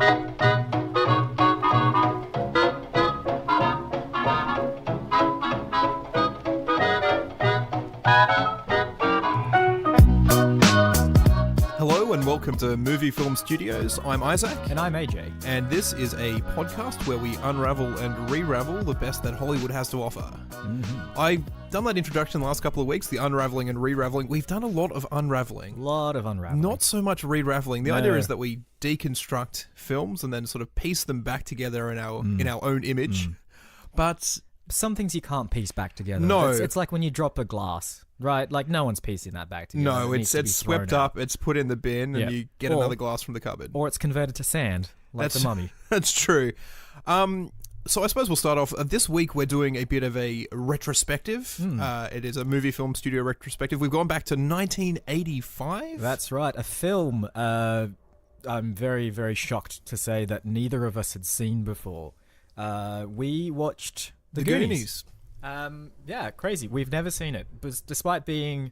Hello and welcome to Movie Film Studios. I'm Isaac. And I'm AJ. And this is a podcast where we unravel and re-ravel the best that Hollywood has to offer. Mm-hmm. I've done that introduction the last couple of weeks, the unraveling and re-raveling. We've done a lot of unraveling. Not so much re-raveling. The idea is that we deconstruct films and then sort of piece them back together in our own image. But some things you can't piece back together. No. It's like when you drop a glass, right? Like no one's piecing that back together. No, it's swept up, it's put in the bin, and you get another glass from the cupboard. Or it's converted to sand, like the mummy. That's true. So I suppose we'll start off. This week we're doing a bit of a retrospective. It is a movie film studio retrospective. We've gone back to 1985. That's right. A film I'm very, very shocked to say that neither of us had seen before. We watched The Goonies. Yeah, crazy. We've never seen it. But despite being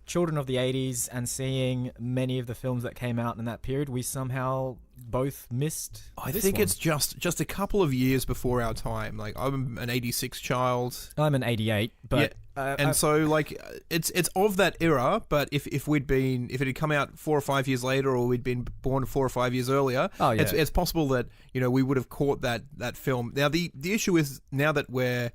children of the 80s and seeing many of the films that came out in that period, we somehow both missed I this think one. it's just a couple of years before our time. Like, I'm an 86 child. I'm an 88, but... Yeah. So like it's of that era, but if it had come out 4 or 5 years later, or we'd been born 4 or 5 years earlier, it's possible that we would have caught that film. Now the issue is, now that we're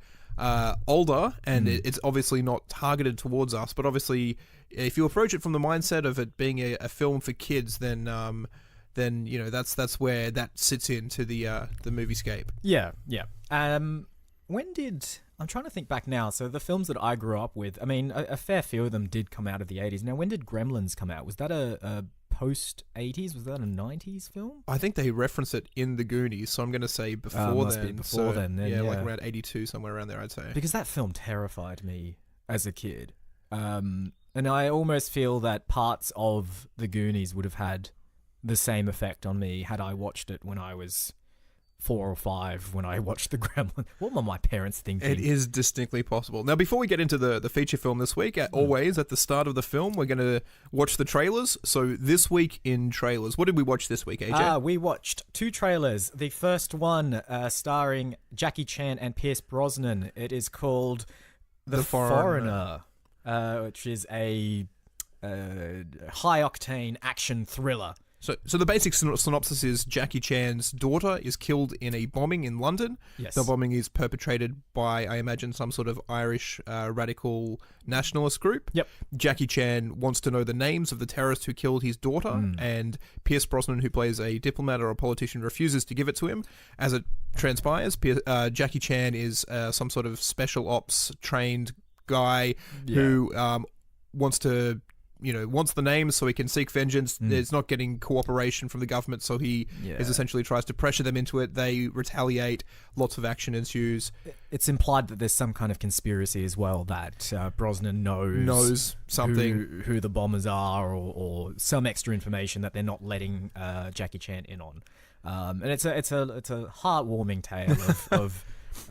older, and it's obviously not targeted towards us, but obviously if you approach it from the mindset of it being a film for kids, then that's where that sits into the moviescape. Yeah. When did... I'm trying to think back now. So the films that I grew up with, I mean, a fair few of them did come out of the 80s. Now, when did Gremlins come out? Was that a post-80s? Was that a 90s film? I think they reference it in The Goonies, so I'm going to say before then. Be before then, yeah, like around 82, somewhere around there, I'd say. Because that film terrified me as a kid. And I almost feel that parts of The Goonies would have had the same effect on me had I watched it when I was 4 or 5 when I watched The Gremlin. What were my parents thinking? It is distinctly possible. Now, before we get into the feature film this week, always at the start of the film, we're going to watch the trailers. So this week in trailers, what did we watch this week, AJ? We watched 2 trailers. The first one starring Jackie Chan and Pierce Brosnan. It is called The Foreigner, which is a high-octane action thriller. So the basic synopsis is Jackie Chan's daughter is killed in a bombing in London. Yes. The bombing is perpetrated by, I imagine, some sort of Irish radical nationalist group. Yep. Jackie Chan wants to know the names of the terrorists who killed his daughter, and Pierce Brosnan, who plays a diplomat or a politician, refuses to give it to him. As it transpires, Jackie Chan is some sort of special ops trained guy who wants the names so he can seek vengeance. There's not getting cooperation from the government, so he essentially tries to pressure them into it. They retaliate. Lots of action ensues. It's implied that there's some kind of conspiracy as well, that Brosnan knows something, who the bombers are, or some extra information that they're not letting Jackie Chan in on. And it's a heartwarming tale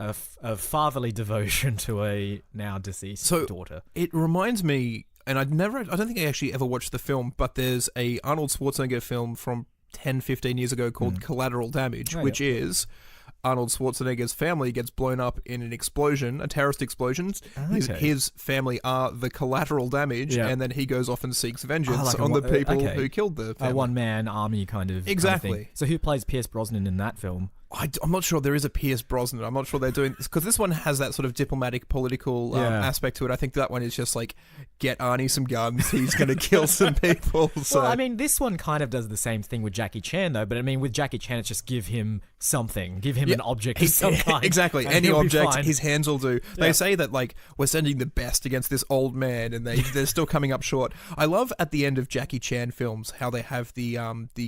of fatherly devotion to a now deceased daughter. It reminds me. And I don't think I actually ever watched the film, but there's a Arnold Schwarzenegger film from 10, 15 years ago called Collateral Damage, which is Arnold Schwarzenegger's family gets blown up in an explosion, a terrorist explosion. His family are the collateral damage, and then he goes off and seeks vengeance on the people who killed the family. A one-man army kind of thing. So who plays Pierce Brosnan in that film? I'm not sure there is a Pierce Brosnan. I'm not sure they're doing this, because this one has that sort of diplomatic, political aspect to it. I think that one is just like, get Arnie some guns, he's going to kill some people. So. Well, I mean, this one kind of does the same thing with Jackie Chan, though. But I mean, with Jackie Chan, it's just give him something, give him an object of some kind. Exactly, any object, his hands will do. They say that like, we're sending the best against this old man, and they're still coming up short. I love at the end of Jackie Chan films how they have the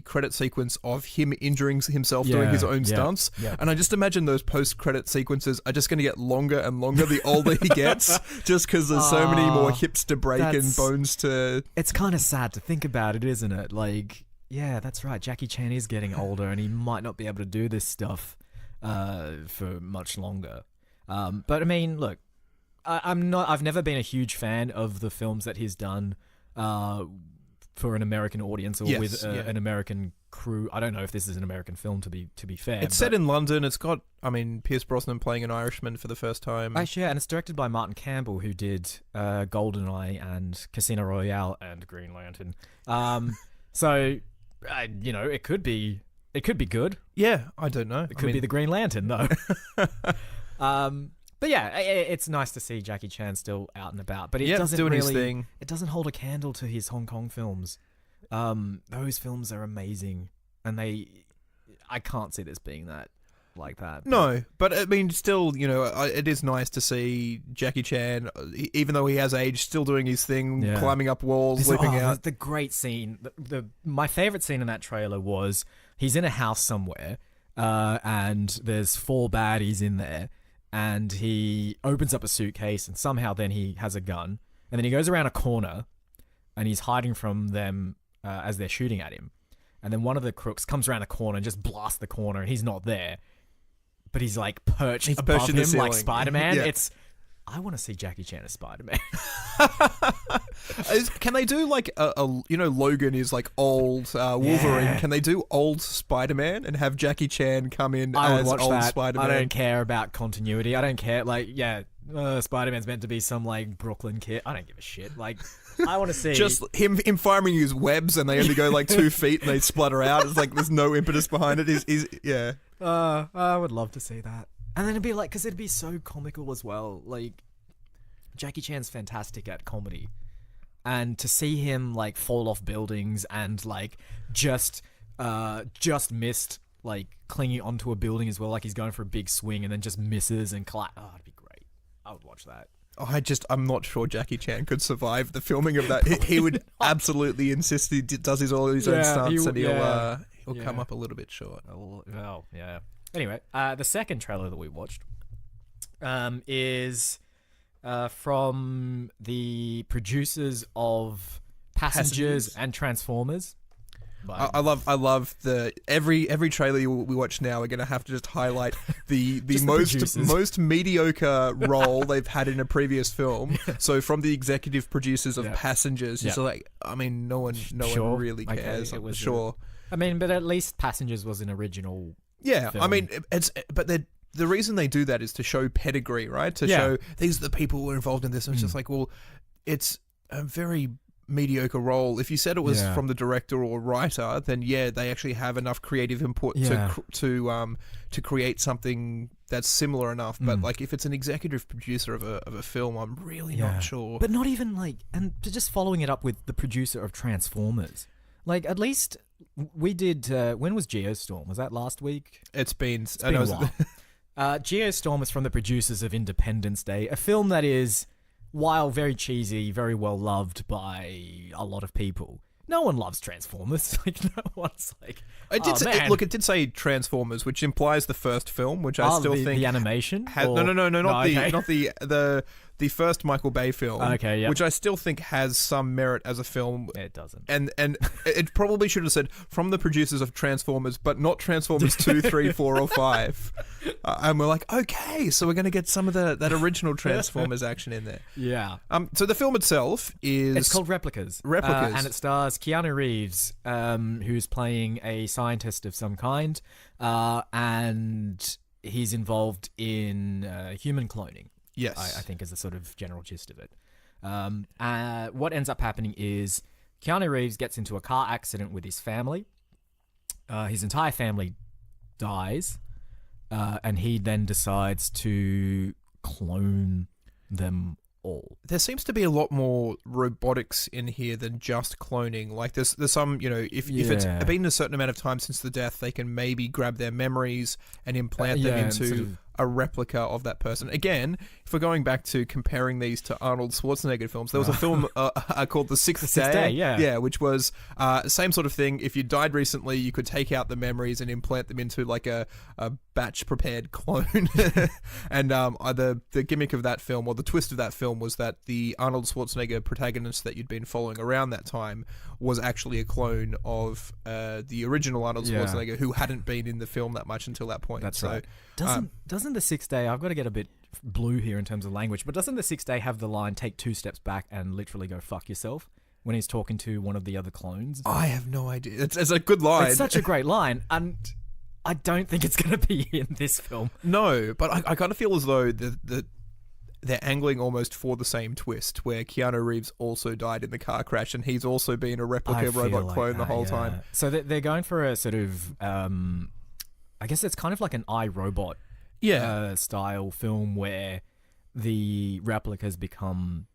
credit sequence of him injuring himself doing his own stunts. Yeah. And I just imagine those post-credit sequences are just going to get longer and longer the older he gets, just because there's so many more hips to break and bones to... It's kind of sad to think about it, isn't it? Like, yeah, that's right. Jackie Chan is getting older, and he might not be able to do this stuff for much longer. But I mean, look, I've never been a huge fan of the films that he's done for an American audience or with an American crew. I don't know if this is an American film, to be fair. It's set in London. It's got, Pierce Brosnan playing an Irishman for the first time. Actually, yeah, and it's directed by Martin Campbell, who did GoldenEye and Casino Royale and Green Lantern. So, it could be good. Yeah, I don't know. It could be the Green Lantern, though. But yeah, it's nice to see Jackie Chan still out and about. But it doesn't doing really, his thing. It doesn't hold a candle to his Hong Kong films. Those films are amazing, and I can't see this being that like that. No, but still, it is nice to see Jackie Chan, even though he has aged, still doing his thing, climbing up walls, leaping out. The great scene. My favorite scene in that trailer was he's in a house somewhere, and there's 4 baddies in there. And he opens up a suitcase, and somehow then he has a gun. And then he goes around a corner, and he's hiding from them as they're shooting at him. And then one of the crooks comes around a corner and just blasts the corner, and he's not there. But he's like perched above him like Spider-Man. Yeah. I want to see Jackie Chan as Spider-Man. Can they do like Logan is like old Wolverine? Yeah. Can they do old Spider-Man and have Jackie Chan come in as old Spider-Man? I don't care about continuity. I don't care. Spider-Man's meant to be some like Brooklyn kid. I don't give a shit. Like, I want to see just him firing his webs, and they only go like 2 feet and they splutter out. It's like there's no impetus behind it. Yeah. I would love to see that. And then it'd be like, because it'd be so comical as well. Like, Jackie Chan's fantastic at comedy. And to see him, like, fall off buildings and, like, just missed, like, clinging onto a building as well. Like, he's going for a big swing and then just misses and collapse. Oh, it'd be great. I would watch that. I'm not sure Jackie Chan could survive the filming of that. He would absolutely insist he does all his own stunts, and he'll come up a little bit short. Oh, yeah. Anyway, the second trailer that we watched is from the producers of Passengers and Transformers. I love the every trailer we watch now. We're going to have to just highlight the most mediocre role they've had in a previous film. So from the executive producers of Passengers, it's like, no one really cares. Okay, sure. But at least Passengers was an original. Yeah, film. The reason they do that is to show pedigree, right? To show these are the people who were involved in this. And it's just like, well, it's a very mediocre role. If you said it was from the director or writer, then they actually have enough creative input to create something that's similar enough. But like, if it's an executive producer of a film, I'm really not sure. But not even like, and just following it up with the producer of Transformers. Like, at least we did. When was Geostorm? Was that last week? It's been a while. Geostorm is from the producers of Independence Day, a film that is, while very cheesy, very well loved by a lot of people. No one loves Transformers. Like, no one's like, it did say Transformers, which implies the first film, which I still think the animation. Not the first Michael Bay film. Okay, yeah. Which I still think has some merit as a film. It doesn't. And it probably should have said from the producers of Transformers, but not Transformers 2, 3, 4, or 5. And we're like, okay, so we're going to get some of that original Transformers action in there. Yeah. So the film itself is... It's called Replicas. And it stars Keanu Reeves, who's playing a scientist of some kind, and he's involved in human cloning. Yes. I think is the sort of general gist of it. What ends up happening is Keanu Reeves gets into a car accident with his family. His entire family dies, and he then decides to clone them all. There seems to be a lot more robotics in here than just cloning. Like there's some, if it's been a certain amount of time since the death, they can maybe grab their memories and implant them into a replica of that person. Again, if we're going back to comparing these to Arnold Schwarzenegger films, there was a film called The Sixth Day. Yeah, which was same sort of thing. If you died recently, you could take out the memories and implant them into like a batch prepared clone. And the gimmick of that film, or the twist of that film, was that the Arnold Schwarzenegger protagonist that you'd been following around that time was actually a clone of the original Arnold Schwarzenegger, who hadn't been in the film that much until that point. That's right. Doesn't The Sixth Day, I've got to get a bit blue here in terms of language, but doesn't The Sixth Day have the line, take 2 steps back and literally go fuck yourself? when he's talking to one of the other clones. I have no idea. It's a good line. It's such a great line, and I don't think it's going to be in this film. No, but I kind of feel as though they're angling almost for the same twist, where Keanu Reeves also died in the car crash, and he's also been a replica robot clone the whole time. So they're going for a sort of, I guess it's kind of like an iRobot style film where the replicas become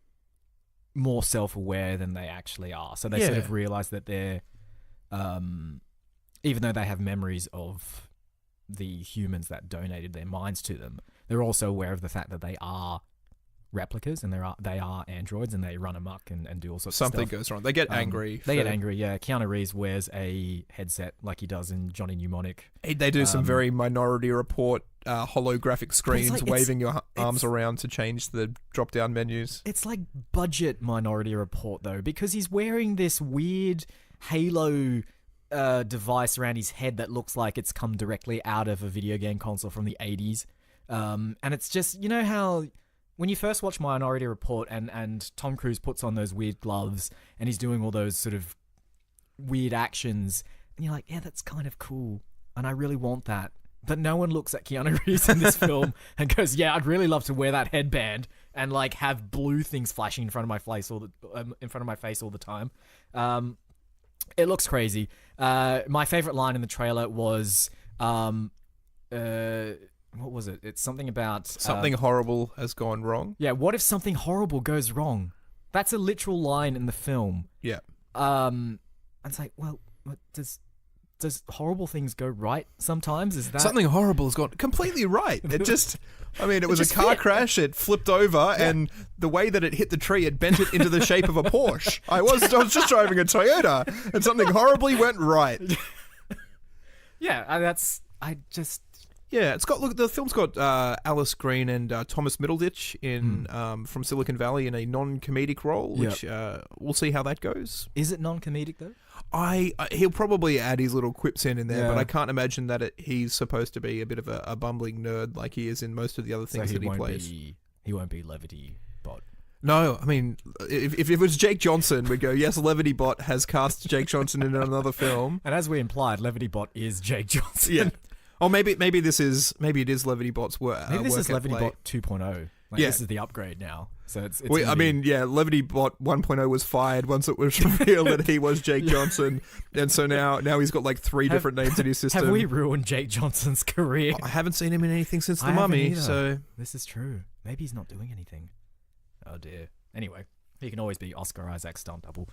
more self-aware than they actually are. So they sort of realize that they're, even though they have memories of the humans that donated their minds to them, they're also aware of the fact that they are replicas and they are androids and they run amok and do all sorts of stuff. Something goes wrong. They get angry. They get angry, yeah. Keanu Reeves wears a headset like he does in Johnny Mnemonic. They do some very Minority Report holographic screens waving your arms around to change the drop-down menus. It's like budget Minority Report, though, because he's wearing this weird halo device around his head that looks like it's come directly out of a video game console from the 80s. And it's just, you know how when you first watch Minority Report and Tom Cruise puts on those weird gloves and he's doing all those sort of weird actions, and you're like, yeah, that's kind of cool, and I really want that. But no one looks at Keanu Reeves in this film and goes, yeah, I'd really love to wear that headband and like have blue things flashing in front of my face all the time. It looks crazy. My favorite line in the trailer was, what was it? It's something about... Something horrible has gone wrong. Yeah, what if something horrible goes wrong? That's a literal line in the film. Yeah. It's like, well, does horrible things go right sometimes? Is that... Something horrible has gone completely right. It just... I mean, it was a car crash, it flipped over, and the way that it hit the tree, it bent it into the shape of a Porsche. I was just driving a Toyota, and something horribly went right. Yeah, Yeah, it's got. Look, the film's got Alice Green and Thomas Middleditch in from Silicon Valley in a non-comedic role, which we'll see how that goes. Is it non-comedic though? He'll probably add his little quips in there, but I can't imagine that he's supposed to be a bit of a bumbling nerd like he is in most of the other things that he plays. He won't be Levity Bot. No, I mean, if it was Jake Johnson, we'd go, yes, Levity Bot has cast Jake Johnson in another film. And as we implied, Levity Bot is Jake Johnson. Yeah. Oh, maybe it is Levity Bot's work. Maybe this is Levity Bot 2.0. This is the upgrade now. So it's Levity Bot 1.0 was fired once it was revealed that he was Jake Johnson, and so now he's got like three different names in his system. Have we ruined Jake Johnson's career? I haven't seen him in anything since The Mummy, so this is true. Maybe he's not doing anything. Oh dear. Anyway, he can always be Oscar Isaac's stunt double.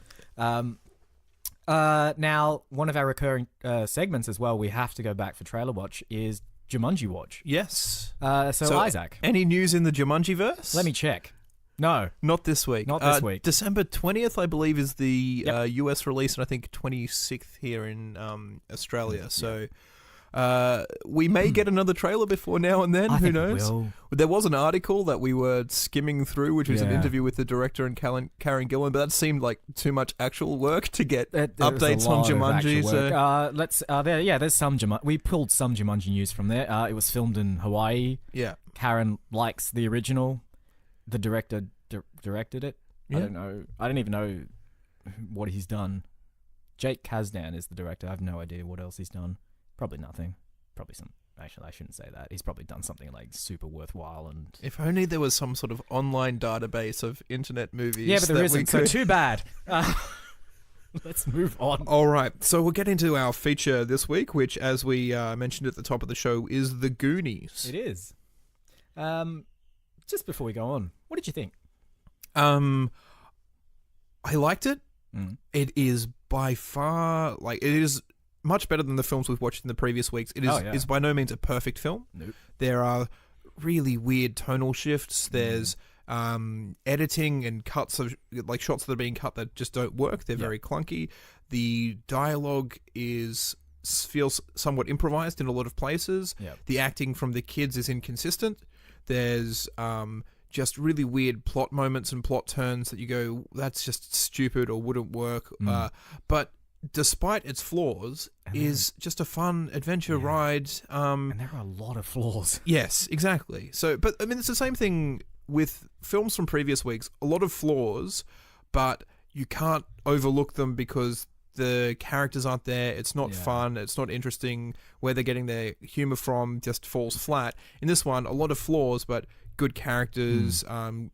Now, one of our recurring segments as well, we have to go back for Trailer Watch, is Jumanji Watch. Yes. So Isaac. Any news in the Jumanji-verse? Let me check. No. Not this week. Not this week. December 20th, I believe, is the US release, and I think 26th here in Australia. So we may get another trailer before now and then. Who knows? There was an article that we were skimming through, which was an interview with the director and Karen Gillan, but that seemed like too much actual work to get updates on Jumanji. So there's some Jumanji. We pulled some Jumanji news from there. It was filmed in Hawaii. Yeah. Karen likes the original. The director directed it. Yeah. I don't know. I don't even know what he's done. Jake Kasdan is the director. I have no idea what else he's done. Probably nothing. Probably some... Actually, I shouldn't say that. He's probably done something like super worthwhile. And if only there was some sort of online database of internet movies. Yeah, but there isn't. So too bad. Let's move on. All right. So we'll get into our feature this week, which, as we mentioned at the top of the show, is The Goonies. It is. Just before we go on, what did you think? I liked it. It is by far... it is... much better than the films we've watched in the previous weeks. It is by no means a perfect film. Nope. There are really weird tonal shifts. There's editing and cuts of shots that are being cut that just don't work. They're very clunky. The dialogue feels somewhat improvised in a lot of places. Yep. The acting from the kids is inconsistent. There's just really weird plot moments and plot turns that you go, that's just stupid or wouldn't work. But despite its flaws, is just a fun adventure ride. And there are a lot of flaws. Yes, exactly. So, but I mean, it's the same thing with films from previous weeks. A lot of flaws, but you can't overlook them because the characters aren't there. It's not fun. It's not interesting. Where they're getting their humor from just falls flat. In this one, a lot of flaws, but good characters,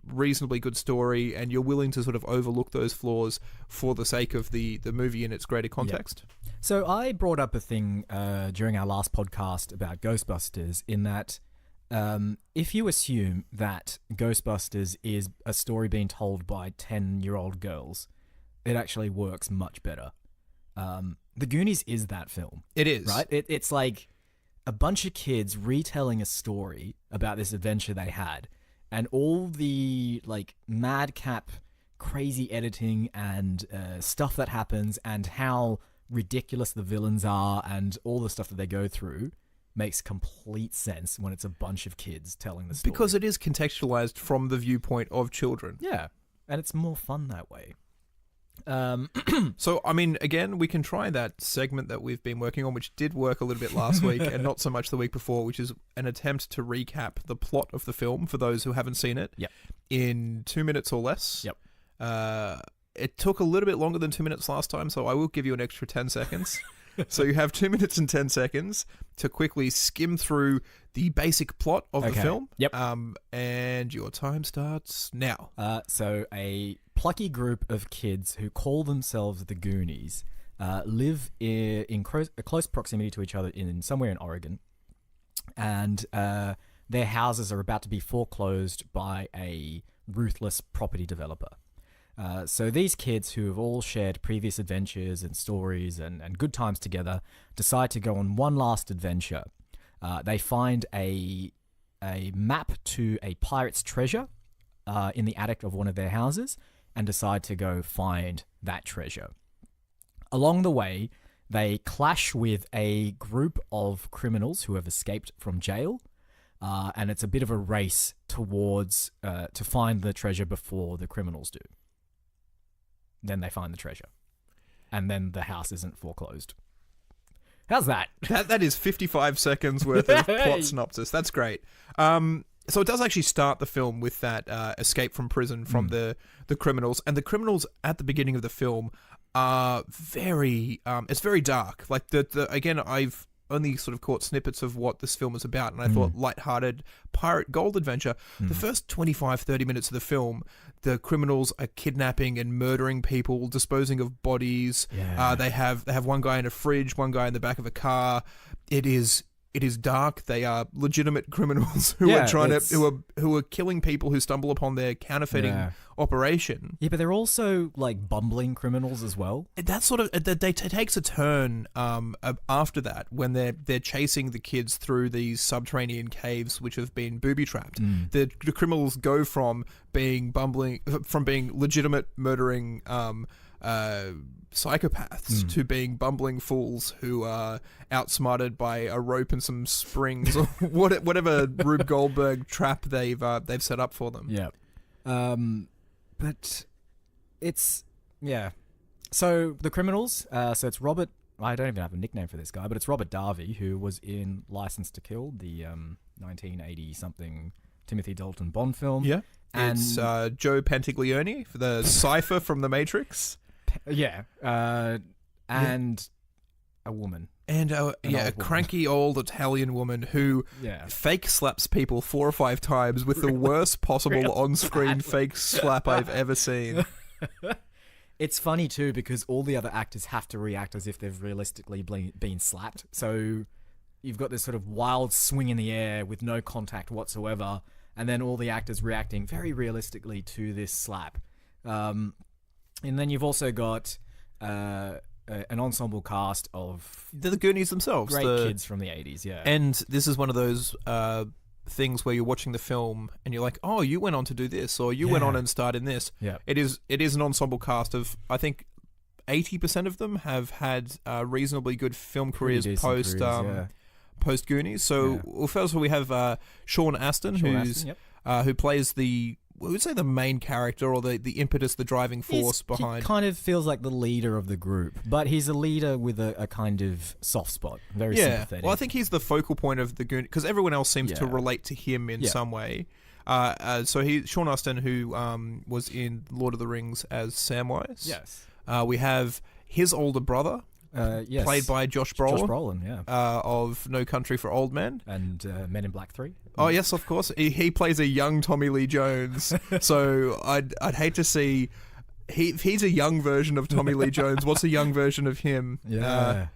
reasonably good story, and you're willing to sort of overlook those flaws for the sake of the movie in its greater context. Yep. So I brought up a thing during our last podcast about Ghostbusters in that if you assume that Ghostbusters is a story being told by 10-year-old girls, it actually works much better. The Goonies is that film. It is. Right? It's like a bunch of kids retelling a story about this adventure they had, and all the like madcap, crazy editing and stuff that happens, and how ridiculous the villains are, and all the stuff that they go through makes complete sense when it's a bunch of kids telling the story. Because it is contextualized from the viewpoint of children. Yeah, and it's more fun that way. So, I mean, again, we can try that segment that we've been working on, which did work a little bit last week and not so much the week before, which is an attempt to recap the plot of the film for those who haven't seen it in 2 minutes or less. Yep. It took a little bit longer than 2 minutes last time, so I will give you an extra 10 seconds. So you have 2 minutes and 10 seconds to quickly skim through the basic plot of the film. Yep. And your time starts now. So a plucky group of kids who call themselves the Goonies live in close proximity to each other in somewhere in Oregon. And their houses are about to be foreclosed by a ruthless property developer. So these kids who have all shared previous adventures and stories and good times together decide to go on one last adventure. They find a map to a pirate's treasure in the attic of one of their houses and decide to go find that treasure. Along the way, they clash with a group of criminals who have escaped from jail, and it's a bit of a race towards to find the treasure before the criminals do. Then they find the treasure. And then the house isn't foreclosed. How's that? That is 55 seconds worth of plot synopsis. That's great. So it does actually start the film with that escape from prison from the criminals. And the criminals at the beginning of the film are very... it's very dark. Like, again, I've only sort of caught snippets of what this film is about, and I thought lighthearted pirate gold adventure. The first 25, 30 minutes of the film, the criminals are kidnapping and murdering people, disposing of bodies. Yeah. They have one guy in a fridge, one guy in the back of a car. It is dark. They are legitimate criminals who are killing people who stumble upon their counterfeiting operation. Yeah, but they're also like bumbling criminals as well. That sort of takes a turn after that when they're chasing the kids through these subterranean caves which have been booby trapped. The criminals go from being legitimate murdering psychopaths to being bumbling fools who are outsmarted by a rope and some springs or whatever Rube Goldberg trap they've set up for them. Yeah. But it's So the criminals. So it's Robert. I don't even have a nickname for this guy, but it's Robert Darby, who was in License to Kill, the 1980 something Timothy Dalton Bond film. Yeah. And it's Joe Pentaglione for the Cypher from The Matrix. Yeah, and a woman. And a cranky old Italian woman who fake slaps people 4 or 5 times with the worst possible on-screen fake slap I've ever seen. It's funny too because all the other actors have to react as if they've realistically been slapped. So you've got this sort of wild swing in the air with no contact whatsoever, and then all the actors reacting very realistically to this slap. And then you've also got an ensemble cast of... the Goonies themselves. Great kids from the 80s, yeah. And this is one of those things where you're watching the film and you're like, oh, you went on to do this, or you went on and starred in this. Yeah. It is an ensemble cast of, I think, 80% of them have had reasonably good film careers post Goonies. So, well, first of all, we have Sean Astin, who plays the... we would say the main character or the impetus, the driving force behind... He kind of feels like the leader of the group, but he's a leader with a kind of soft spot. Very sympathetic. Well, I think he's the focal point of the Goonies, because everyone else seems to relate to him in some way. Sean Astin, who was in Lord of the Rings as Samwise. Yes. We have his older brother, yes. played by Josh Brolin. Josh Brolin, yeah. Of No Country for Old Men. And Men in Black 3. Oh, yes, of course. He plays a young Tommy Lee Jones. So I'd hate to see... If he's a young version of Tommy Lee Jones, what's a young version of him? Yeah.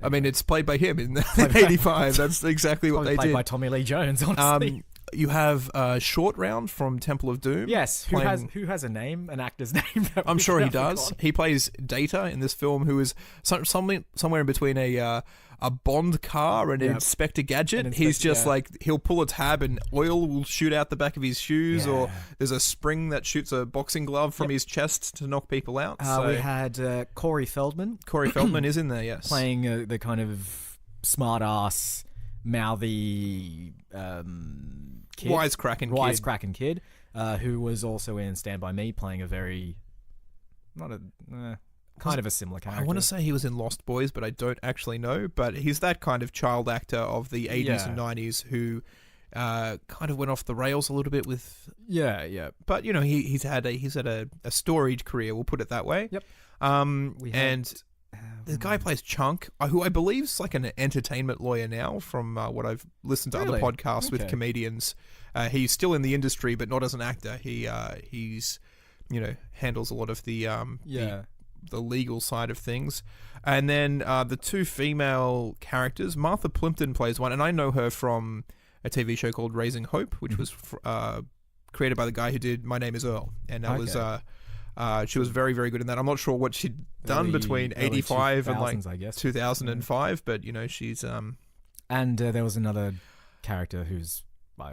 I mean, it's played by him in 85. That's exactly what they did. Played by Tommy Lee Jones, honestly. You have Short Round from Temple of Doom. Yes, who has a name, an actor's name? I'm sure he does. He plays Data in this film, who is somewhere in between a Bond car and an Inspector Gadget. He's just like, he'll pull a tab and oil will shoot out the back of his shoes, or there's a spring that shoots a boxing glove from his chest to knock people out. We had Corey Feldman. Corey Feldman is in there, yes. Playing the kind of smart-ass, mouthy kid. Wisecracking kid, who was also in Stand By Me, playing a very... kind of a similar character. I want to say he was in Lost Boys, but I don't actually know. But he's that kind of child actor of the 80s and 90s who kind of went off the rails a little bit with... Yeah. But, you know, he's had a storied career, we'll put it that way. Yep. The guy plays Chunk, who I believe is like an entertainment lawyer now, from what I've listened to other podcasts with comedians. He's still in the industry, but not as an actor. He's handles a lot of the legal side of things. And then the two female characters, Martha Plimpton plays one, and I know her from a TV show called Raising Hope, which was created by the guy who did My Name is Earl, and that was she was very, very good in that. I'm not sure what she'd done between 85 and like 2005, but she's and there was another character who's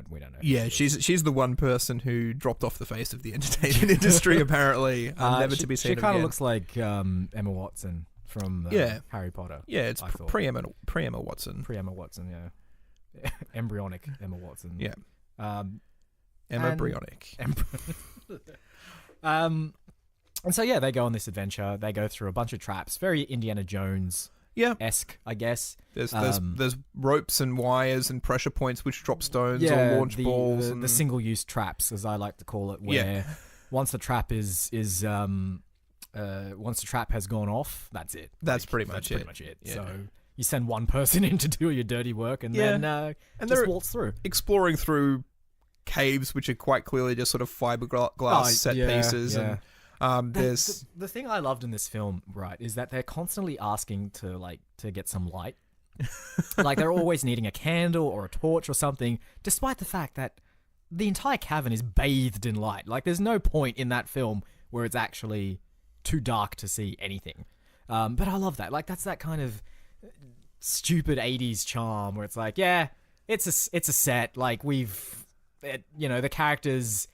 we don't know. Yeah, she's the one person who dropped off the face of the entertainment industry apparently, never to be seen again. She kind of looks like Emma Watson from Harry Potter. Yeah, it's pre-Emma Watson. Pre-Emma Watson, yeah. Embryonic Emma Watson. Yeah. Embryonic. And so they go on this adventure. They go through a bunch of traps, very Indiana Jones-esque, I guess. There's ropes and wires and pressure points which drop stones or launch balls. The single-use traps, as I like to call it, where once the trap once the trap has gone off, that's it. That's pretty much it. Yeah. So you send one person in to do your dirty work, and then just waltz through, exploring through caves which are quite clearly just sort of fiberglass set pieces. Yeah. And there's the thing I loved in this film, right, is that they're constantly asking to get some light. Like they're always needing a candle or a torch or something, despite the fact that the entire cavern is bathed in light. Like there's no point in that film where it's actually too dark to see anything. But I love that. Like that's that kind of stupid 80s charm where it's like, it's a set. Like the characters,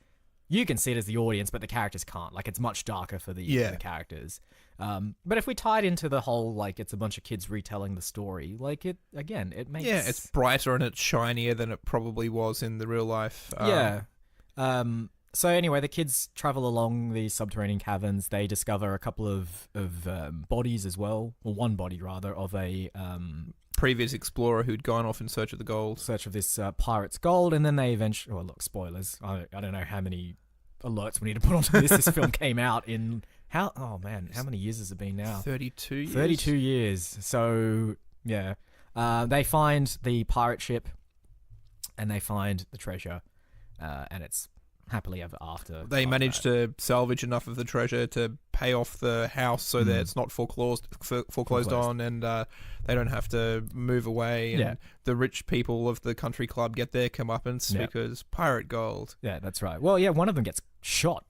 you can see it as the audience, but the characters can't. Like it's much darker for the characters. But if we tie it into the whole, like it's a bunch of kids retelling the story, like it makes... Yeah, it's brighter and it's shinier than it probably was in the real life. So anyway, the kids travel along these subterranean caverns. They discover a couple of bodies as well, or one body rather, of a... previous explorer who'd gone off in search of the gold. Search of this pirate's gold, and then they eventually... Oh, look, spoilers. I don't know how many alerts we need to put onto this. This film came out in... How many years has it been now? 32 years. 32 years. So, yeah. They find the pirate ship, and they find the treasure, and it's happily ever after. They managed to salvage enough of the treasure to pay off the house so that it's not foreclosed on, and they don't have to move away. And the rich people of the country club get their comeuppance because pirate gold. Yeah, that's right. Well, yeah, one of them gets shot.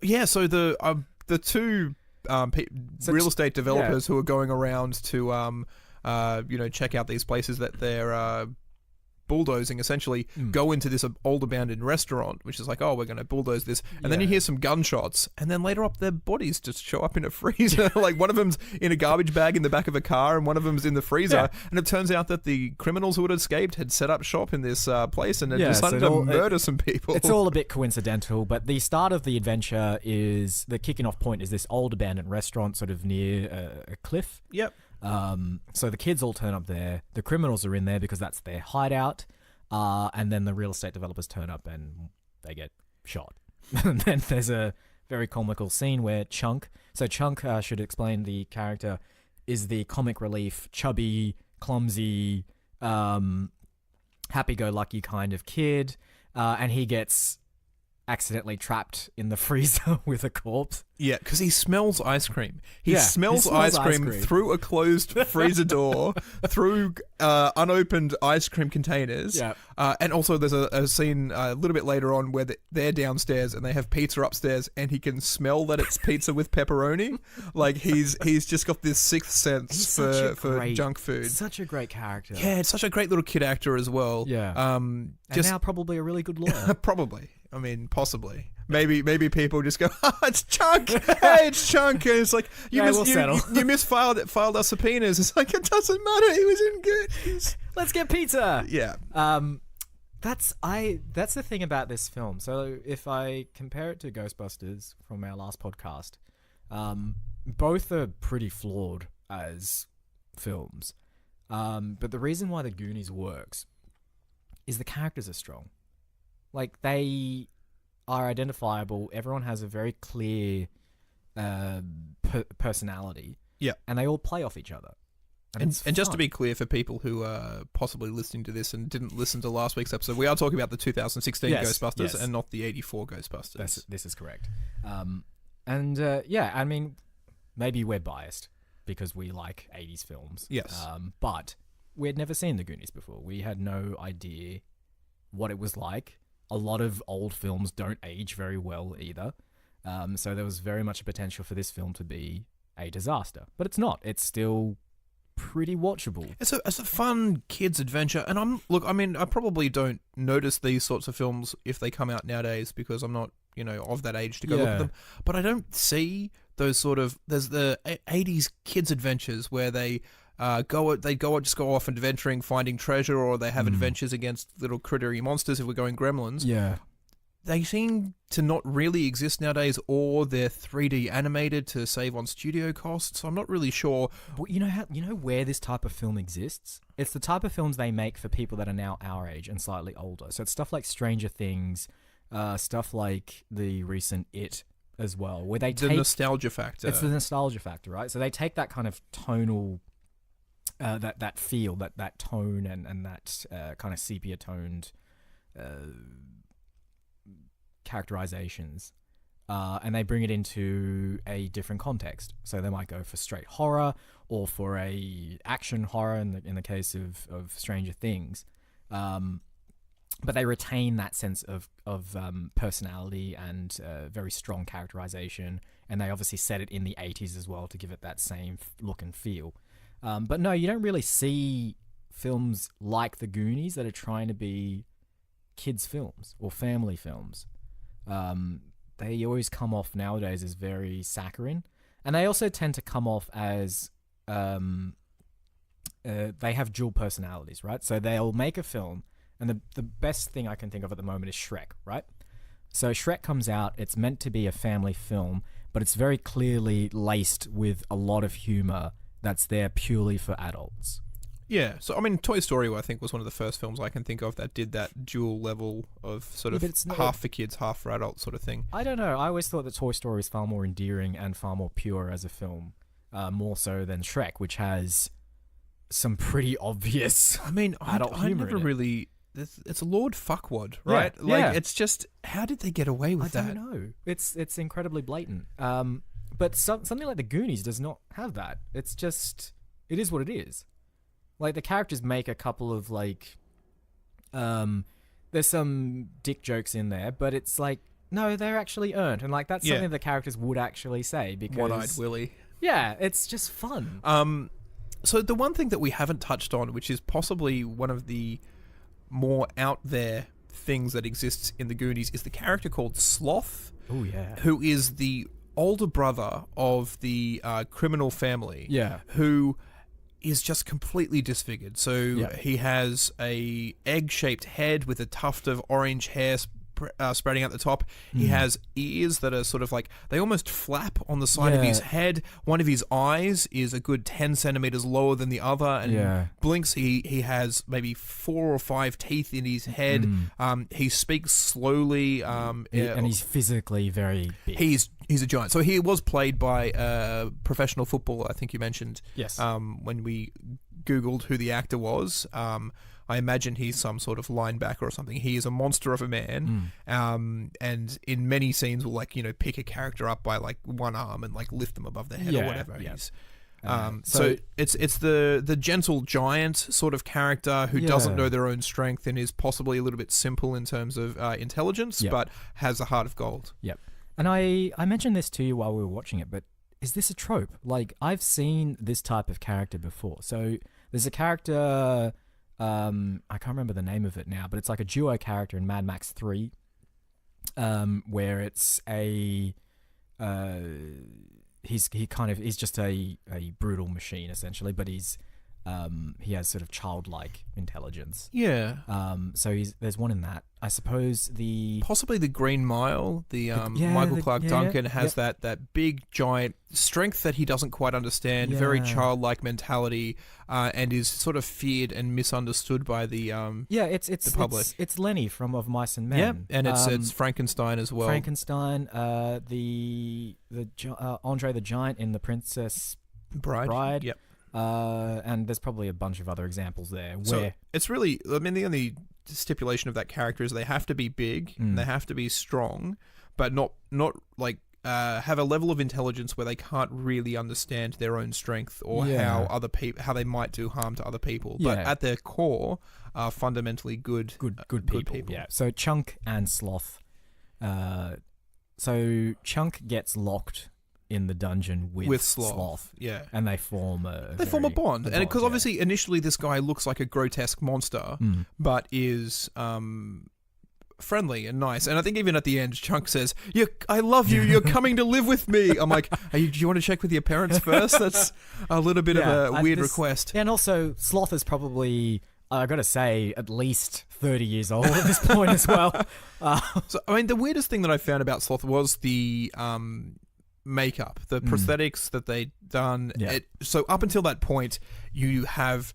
Yeah, so the two real estate developers who are going around to check out these places that they're bulldozing, essentially go into this old abandoned restaurant, which is like, oh, we're going to bulldoze this, and then you hear some gunshots, and then later up their bodies just show up in a freezer. Like one of them's in a garbage bag in the back of a car, and one of them's in the freezer, and it turns out that the criminals who had escaped had set up shop in this place and had decided to murder some people. It's all a bit coincidental, but the start of the adventure is, the kicking off point is this old abandoned restaurant sort of near a cliff. Yep. So the kids all turn up there. The criminals are in there because that's their hideout. and then the real estate developers turn up and they get shot. And then there's a very comical scene where Chunk, should explain, the character is the comic relief, chubby, clumsy, happy-go-lucky kind of kid, and he gets accidentally trapped in the freezer with a corpse. Yeah, because he smells ice cream. He smells ice cream through a closed freezer door, through unopened ice cream containers. Yeah. And also there's a scene a little bit later on where they're downstairs and they have pizza upstairs and he can smell that it's pizza with pepperoni. Like he's just got this sixth sense for junk food. Such a great character. Yeah, it's such a great little kid actor as well. Yeah. And now probably a really good lawyer. Probably. I mean, possibly. Maybe people just go, it's Chunk! Hey, it's Chunk! And it's like, you misfiled our subpoenas. It's like, it doesn't matter. He was in good. Let's get pizza! Yeah. That's the thing about this film. So if I compare it to Ghostbusters from our last podcast, both are pretty flawed as films. But the reason why the Goonies works is the characters are strong. Like, they are identifiable. Everyone has a very clear personality. Yeah. And they all play off each other. And just to be clear for people who are possibly listening to this and didn't listen to last week's episode, we are talking about the 2016 Ghostbusters and not the 84 Ghostbusters. This is correct. I mean, maybe we're biased because we like 80s films. Yes. But we had never seen the Goonies before. We had no idea what it was like. A lot of old films don't age very well either. So there was very much a potential for this film to be a disaster. But it's not. It's still pretty watchable. It's a fun kids adventure. And I probably don't notice these sorts of films if they come out nowadays because I'm not, of that age to go look at them. But I don't see those there's the 80s kids adventures where they go off adventuring, finding treasure, or they have adventures against little crittery monsters if we're going Gremlins. Yeah. They seem to not really exist nowadays, or they're 3D animated to save on studio costs. I'm not really sure. But you know where this type of film exists? It's the type of films they make for people that are now our age and slightly older. So it's stuff like Stranger Things, stuff like the recent It as well, where they take the nostalgia factor. It's the nostalgia factor, right? So they take that kind of tonal. That feel, that tone, and that kind of sepia toned characterizations, and they bring it into a different context. So they might go for straight horror or for a action horror in the case of Stranger Things, but they retain that sense of personality and very strong characterization, and they obviously set it in the 80s as well to give it that same look and feel. But no, you don't really see films like The Goonies that are trying to be kids' films or family films. They always come off nowadays as very saccharine. And they also tend to come off as... they have dual personalities, right? So they'll make a film, and the best thing I can think of at the moment is Shrek, right? So Shrek comes out, it's meant to be a family film, but it's very clearly laced with a lot of humor that's there purely for adults. Yeah, so I mean, Toy Story, I think, was one of the first films I can think of that did that dual level of half for kids, half for adults sort of thing. I don't know. I always thought that Toy Story is far more endearing and far more pure as a film, more so than Shrek, which has some pretty obvious adult humor. I never really. It's a Lord Fuckwad, right? Yeah, It's just, how did they get away with that? I don't know. It's incredibly blatant. But something like The Goonies does not have that. It's just, it is what it is. Like, the characters make a couple of, there's some dick jokes in there, but it's like, no, they're actually earned. And, that's something the characters would actually say because... One-eyed Willy. Yeah, it's just fun. So the one thing that we haven't touched on, which is possibly one of the more out there things that exists in The Goonies, is the character called Sloth. Oh, yeah. Who is the older brother of the criminal family, who is just completely disfigured. So he has a egg-shaped head with a tuft of orange hair spreading out the top. He has ears that are sort of like, they almost flap on the side of his head. One of his eyes is a good 10 centimeters lower than the other, and blinks. He has maybe 4 or 5 teeth in his head. He speaks slowly. And he's physically very big. He's a giant. So he was played by a professional footballer, I think you mentioned. Yes. When we Googled who the actor was. I imagine he's some sort of linebacker or something. He is a monster of a man. And in many scenes will pick a character up by one arm and lift them above the head or whatever. He's so it's the gentle giant sort of character who doesn't know their own strength and is possibly a little bit simple in terms of intelligence, but has a heart of gold. Yep. And I mentioned this to you while we were watching it, but is this a trope? I've seen this type of character before. So there's a character, I can't remember the name of it now, but it's like a duo character in Mad Max 3, where it's he's just a brutal machine essentially, but he has sort of childlike intelligence. Yeah. So there's one in that. I suppose possibly the Green Mile, Michael Clark Duncan has that big giant strength that he doesn't quite understand, very childlike mentality, and is sort of feared and misunderstood by the public. It's Lenny from Of Mice and Men. Yeah, and it's Frankenstein as well. Frankenstein, the Andre the Giant in The Princess Bride. Yep. And there's probably a bunch of other examples there. So it's really, the only stipulation of that character is they have to be big, and they have to be strong, but not have a level of intelligence where they can't really understand their own strength or how they might do harm to other people. But at their core, are fundamentally good people. Yeah. So Chunk and Sloth. So Chunk gets locked in the dungeon with Sloth. Yeah. And they form a bond. And because obviously initially this guy looks like a grotesque monster, but is friendly and nice. And I think even at the end, Chunk says, I love you, you're coming to live with me. I'm like, do you want to check with your parents first? That's a little bit of a weird request. And also, Sloth is probably, I got to say, at least 30 years old at this point as well. So, the weirdest thing that I found about Sloth was the makeup, the prosthetics that they'd done. So up until that point, you have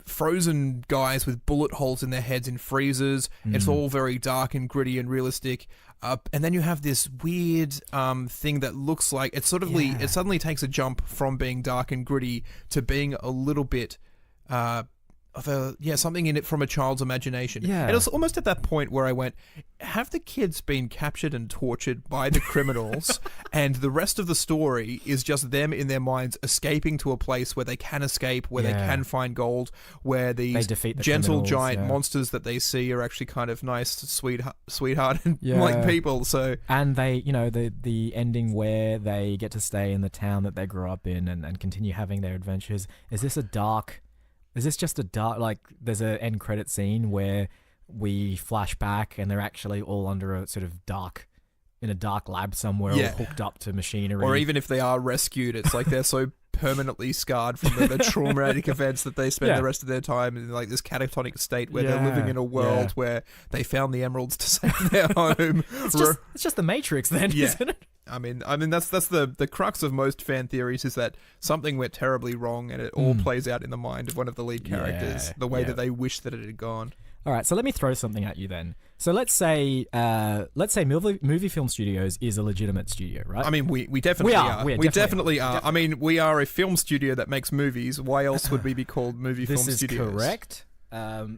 frozen guys with bullet holes in their heads in freezers. It's all very dark and gritty and realistic. And then you have this weird thing that looks like it suddenly takes a jump from being dark and gritty to being a little bit of something in it from a child's imagination. Yeah. And it was almost at that point where I went, have the kids been captured and tortured by the criminals and the rest of the story is just them in their minds escaping to a place where they can escape, where they can find gold, where these gentle giant monsters that they see are actually kind of nice, sweethearted people. So, and they, the ending where they get to stay in the town that they grew up in and continue having their adventures. Is this just a dark, there's an end credit scene where we flash back and they're actually all under a sort of in a dark lab somewhere, all hooked up to machinery. Or even if they are rescued, it's like they're so permanently scarred from the traumatic events that they spend the rest of their time in this catatonic state where they're living in a world where they found the emeralds to save their home. It's just the Matrix then, isn't it? I mean that's the crux of most fan theories, is that something went terribly wrong and it all plays out in the mind of one of the lead characters, the way that they wish that it had gone. All right, so let me throw something at you then. So let's say movie film studios is a legitimate studio, right? I mean, we definitely are. We definitely are. I mean, we are a film studio that makes movies. Why else would we be called movie film studios? This is correct.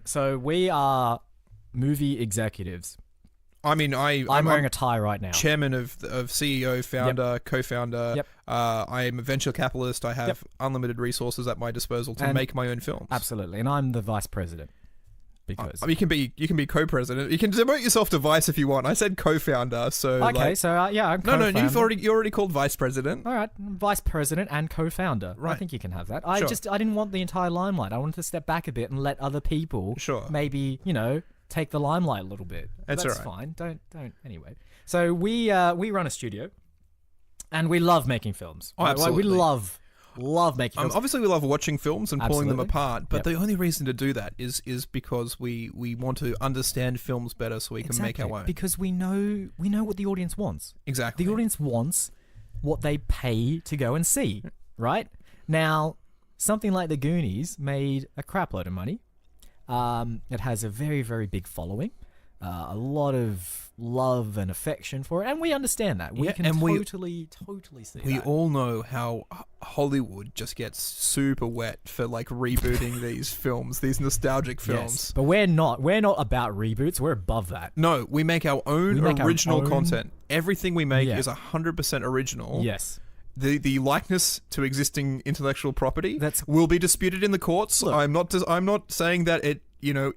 So we are movie executives. I mean, I'm wearing a tie right now. Chairman of CEO, founder, co-founder. Yep. I am a venture capitalist. I have unlimited resources at my disposal to make my own films. Absolutely, and I'm the vice president. Because you can be co-president. You can demote yourself to vice if you want. I said co-founder, so I'm co-founder. No, you're already called vice president. All right, vice president and co-founder. Right. I think you can have that. I didn't want the entire limelight. I wanted to step back a bit and let other people maybe take the limelight a little bit. That's all right. Fine. Don't anyway. So we run a studio, and we love making films. Oh, absolutely. We love love making films. Obviously, we love watching films and pulling them apart, but Yep. the only reason to do that is because we want to understand films better so we can make our own. Because we know what the audience wants. Exactly. The audience wants what they pay to go and see, right? Now, something like The Goonies made a crap load of money. It has a very, very big following. A lot of love and affection for it, and we understand that. We can totally see we that. all know how Hollywood just gets super wet for like rebooting these films, these nostalgic films. Yes, but we're not about reboots. We're above that. No, we make our own original content. Everything we make is 100% original. Yes. The likeness to existing intellectual property will be disputed in the courts. Look, I'm not saying that it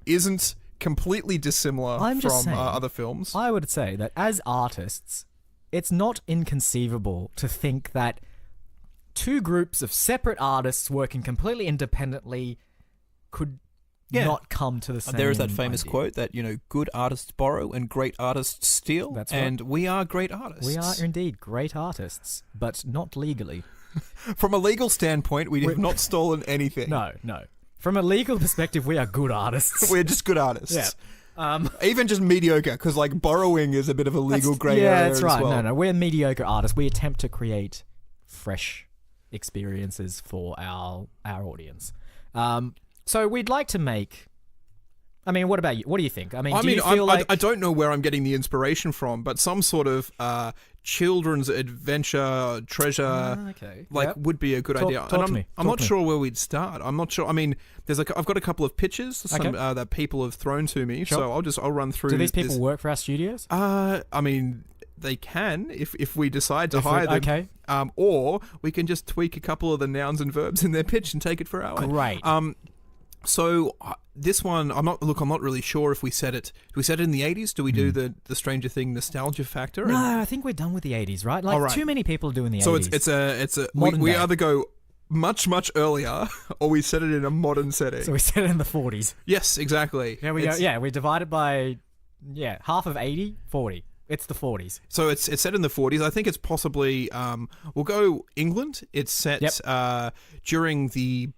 isn't completely dissimilar from other films. I would say that as artists, it's not inconceivable to think that two groups of separate artists working completely independently could not come to the same. There is that famous quote that good artists borrow and great artists steal. That's right. And we are great artists. We are indeed great artists, but not legally. From a legal standpoint, we have not stolen anything. No. From a legal perspective, we are good artists. We're just good artists. Yeah. Even just mediocre, because like borrowing is a bit of a legal grey area. Yeah, that's right. As well. No, we're mediocre artists. We attempt to create fresh experiences for our audience. So we'd like to make. I mean, what about you? What do you think? I don't know where I'm getting the inspiration from, but some sort of children's adventure treasure would be a good idea. I'm not sure where we'd start. I'm not sure. I mean, I've got a couple of pitches that people have thrown to me, so I'll run through. Do these people work for our studios? I mean, they can if we decide to hire them. Okay. Or we can just tweak a couple of the nouns and verbs in their pitch and take it for our own. Great. So this one, I'm not really sure if we set it. Do we set it in the 80s? Do we do the Stranger Thing nostalgia factor? No, I think we're done with the 80s, right? Like too many people are doing the 80s. So we either go much earlier or we set it in a modern setting. So we set it in the 40s. Yes, exactly. There we go. Yeah, we divide it by half of 80, 40. It's the 40s. So it's set in the 40s. I think it's possibly we'll go England. It's set during the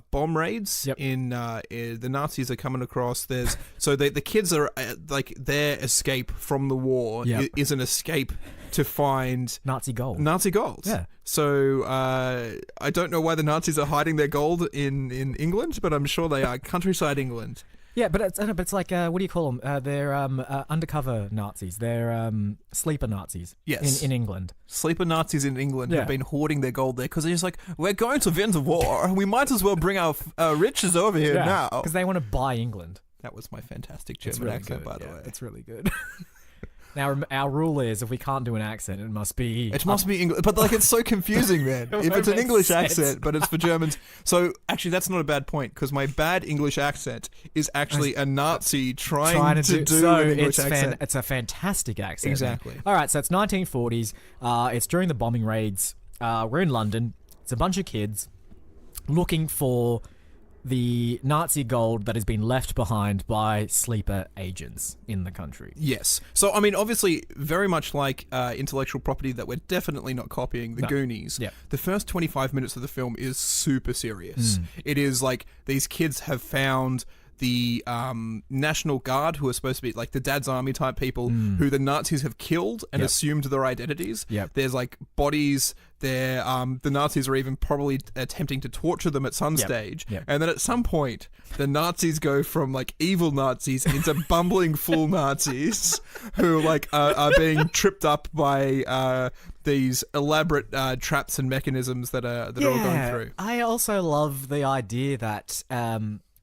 bomb raids in the Nazis are coming across. The kids are like their escape from the war is an escape to find Nazi gold. Yeah. So I don't know why the Nazis are hiding their gold in England, but I'm sure they are countryside England. Yeah, but it's like what do you call them? They're undercover Nazis. They're sleeper Nazis. Yes. in England. Sleeper Nazis in England have been hoarding their gold there because they're just like, we're going to win the war. We might as well bring our riches over here now because they want to buy England. That was my fantastic German accent, by the way. It's really good. Now, our rule is if we can't do an accent, it must be... It must be English. But like, it's so confusing, man. If it's an English accent, but it's for Germans. So actually, that's not a bad point because my bad English accent is actually a Nazi trying to do an English accent. It's a fantastic accent. Exactly. All right, so it's 1940s. It's during the bombing raids. We're in London. It's a bunch of kids looking for the Nazi gold that has been left behind by sleeper agents in the country. Yes. So, I mean, obviously, very much like intellectual property that we're definitely not copying, The Goonies, the first 25 minutes of the film is super serious. It is like these kids have found the National Guard, who are supposed to be like the Dad's Army type people, who the Nazis have killed and assumed their identities. There's like bodies. The Nazis are even probably attempting to torture them at some stage. And then at some point, the Nazis go from like evil Nazis into bumbling fool Nazis who like are being tripped up by these elaborate traps and mechanisms that are all going through. I also love the idea that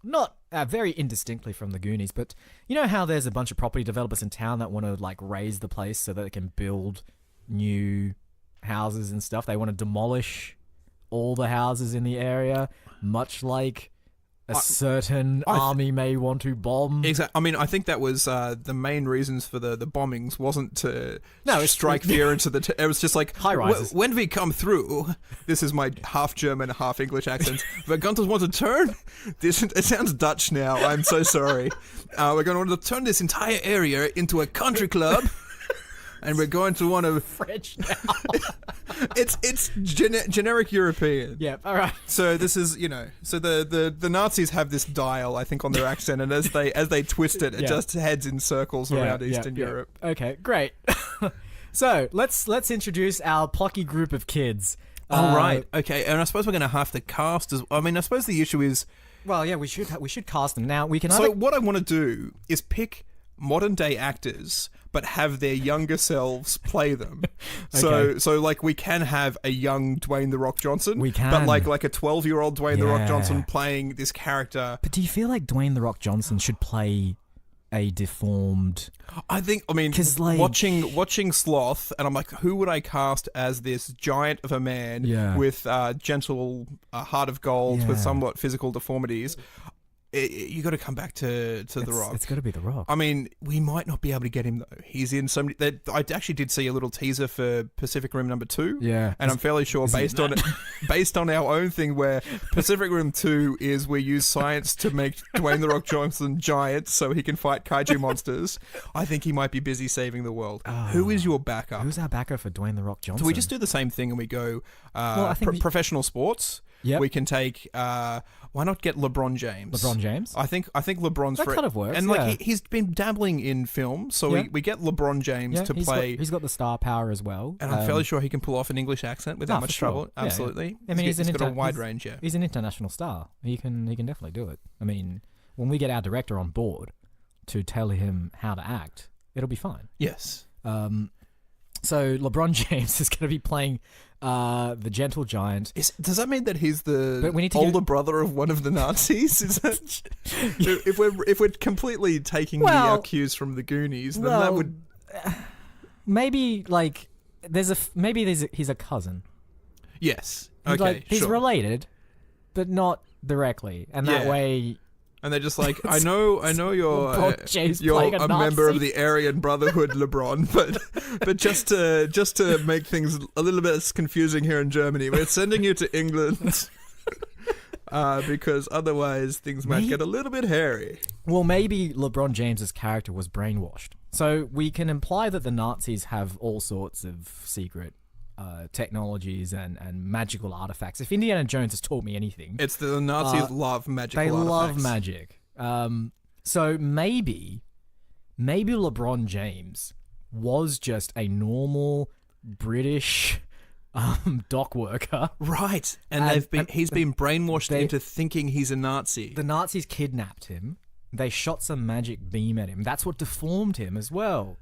not very indistinctly from the Goonies, but you know how there's a bunch of property developers in town that want to like raise the place so that they can build new houses and stuff. They want to demolish all the houses in the area, much like a certain army may want to bomb. Exactly. I mean, I think that was the main reasons for the bombings wasn't to strike fear into the... it was just like, high rises. When we come through, this is my half German, half English accent. We're going to want to turn... it sounds Dutch now. I'm so sorry. We're going to want to turn this entire area into a country club and we're going to one of French now. it's generic European. Yeah, all right. So this is, so the Nazis have this dial, I think, on their accent, and as they twist it, it just heads in circles around Eastern Europe. Okay, great. So let's introduce our plucky group of kids. Right. Okay, and I suppose we're going to have to cast as. I mean, I suppose the issue is. Well, yeah, we should cast them now. We can. So what I want to do is pick modern day actors, but have their younger selves play them. Okay. So like we can have a young Dwayne The Rock Johnson. We can, but like a 12-year-old Dwayne The Rock Johnson playing this character. But do you feel like Dwayne The Rock Johnson should play a deformed? I mean, 'cause, like, watching Sloth, and I'm like, who would I cast as this giant of a man with gentle heart of gold with somewhat physical deformities? You got to come back to The Rock. It's got to be The Rock. I mean, we might not be able to get him though. He's in so many. I actually did see a little teaser for Pacific Rim number 2. Yeah, and I'm fairly sure based on our own thing where Pacific Rim 2 is we use science to make Dwayne The Rock Johnson giant so he can fight kaiju monsters. I think he might be busy saving the world. Who is your backup? Who's our backup for Dwayne The Rock Johnson? Do we just do the same thing and we go I think professional sports? Yep. We can take. Why not get LeBron James? LeBron James. I think LeBron's that kind of works. And like he's been dabbling in film, so we get LeBron James to play. He's got the star power as well, and I'm fairly sure he can pull off an English accent without much trouble. Absolutely. I mean, he's got a wide range. Yeah, he's an international star. He can definitely do it. I mean, when we get our director on board to tell him how to act, it'll be fine. Yes. So LeBron James is going to be playing the gentle giant. Does that mean that he's the older brother of one of the Nazis? Is that, if we're completely taking the cues from the Goonies, then that would maybe like he's a cousin. Yes. Okay. Like, he's related, but not directly, and that way. And they're just like, I know you're a member of the Aryan Brotherhood, LeBron, but just to make things a little bit less confusing here in Germany, we're sending you to England because otherwise things might get a little bit hairy. Well, maybe LeBron James's character was brainwashed, so we can imply that the Nazis have all sorts of secret technologies and magical artifacts. If Indiana Jones has taught me anything, it's the Nazis love magical artifacts. They love magic. So maybe LeBron James was just a normal British dock worker. Right. And he's been brainwashed into thinking he's a Nazi. The Nazis kidnapped him. They shot some magic beam at him. That's what deformed him as well.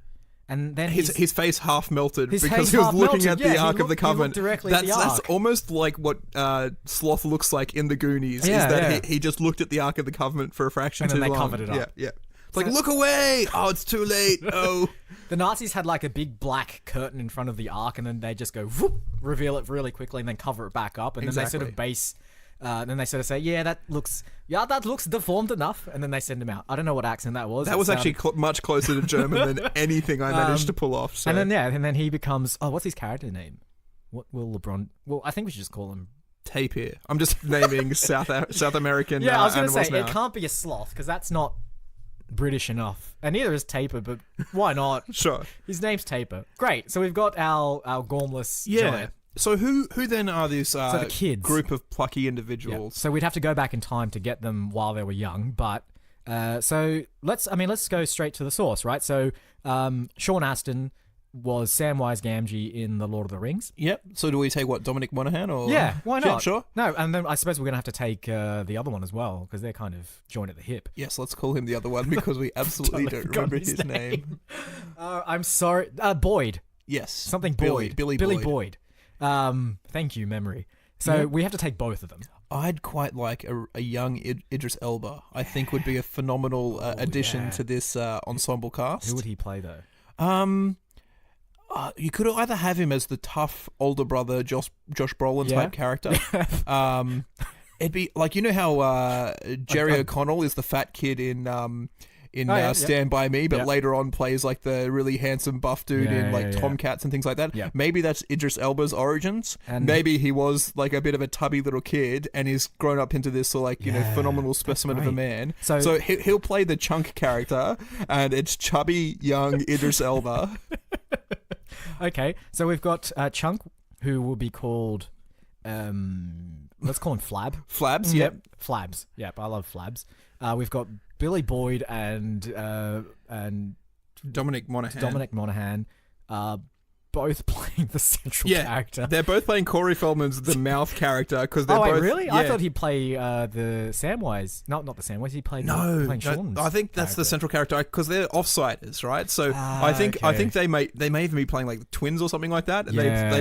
And then his face half melted because he was looking at the Ark of the Covenant. That's almost like what Sloth looks like in the Goonies. He just looked at the Ark of the Covenant for a fraction too long. And then they covered it up. Yeah. It's like, look away! Oh, it's too late. Oh. The Nazis had like a big black curtain in front of the Ark, and then they just go whoop, reveal it really quickly, and then cover it back up, and then they sort of then they sort of say, that looks deformed enough, and then they send him out. I don't know what accent that was. That was actually much closer to German than anything I managed to pull off. So. And then he becomes, what's his character name? What will LeBron? Well, I think we should just call him Tapir. I'm just naming South American. Yeah, I was going to say now. It can't be a sloth because that's not British enough, and neither is Taper. But why not? Sure, his name's Taper. Great. So we've got our gormless giant. So who then are this the kids. Group of plucky individuals? Yeah. So we'd have to go back in time to get them while they were young, but so let's go straight to the source, right? So Sean Astin was Samwise Gamgee in The Lord of the Rings. Yep. So do we take Dominic Monaghan or? Yeah, why not? Yeah, sure. No, and then I suppose we're gonna have to take the other one as well because they're kind of joined at the hip. Yes, let's call him the other one because we absolutely don't remember his name. I'm sorry, Boyd. Yes, something Boyd. Billy Boyd. Thank you, memory. So we have to take both of them. I'd quite like a young Idris Elba. I think would be a phenomenal addition to this ensemble cast. Who would he play though? You could either have him as the tough older brother, Josh Brolin type character. It'd be like, you know how Jerry O'Connell is the fat kid in Stand By Me, but later on plays like the really handsome buff dude in like Tomcats and things like that. Yeah. Maybe that's Idris Elba's origins. And maybe he was like a bit of a tubby little kid and he's grown up into this phenomenal specimen of a man. So he'll play the chunk character and it's chubby young Idris Elba. Okay, so we've got Chunk, who will be called, let's call him Flab. Flabs, yep. Flabs, yep. I love Flabs. We've got Billy Boyd and Dominic Monaghan. Both playing the central character. They're both playing Corey Feldman's the mouth character because they're both. Really? Yeah. I thought he'd play the Samwise. Not the Samwise. He played playing Sean's. I think that's the central character because they're offsiders, right? So I think they may even be playing like twins or something like that. And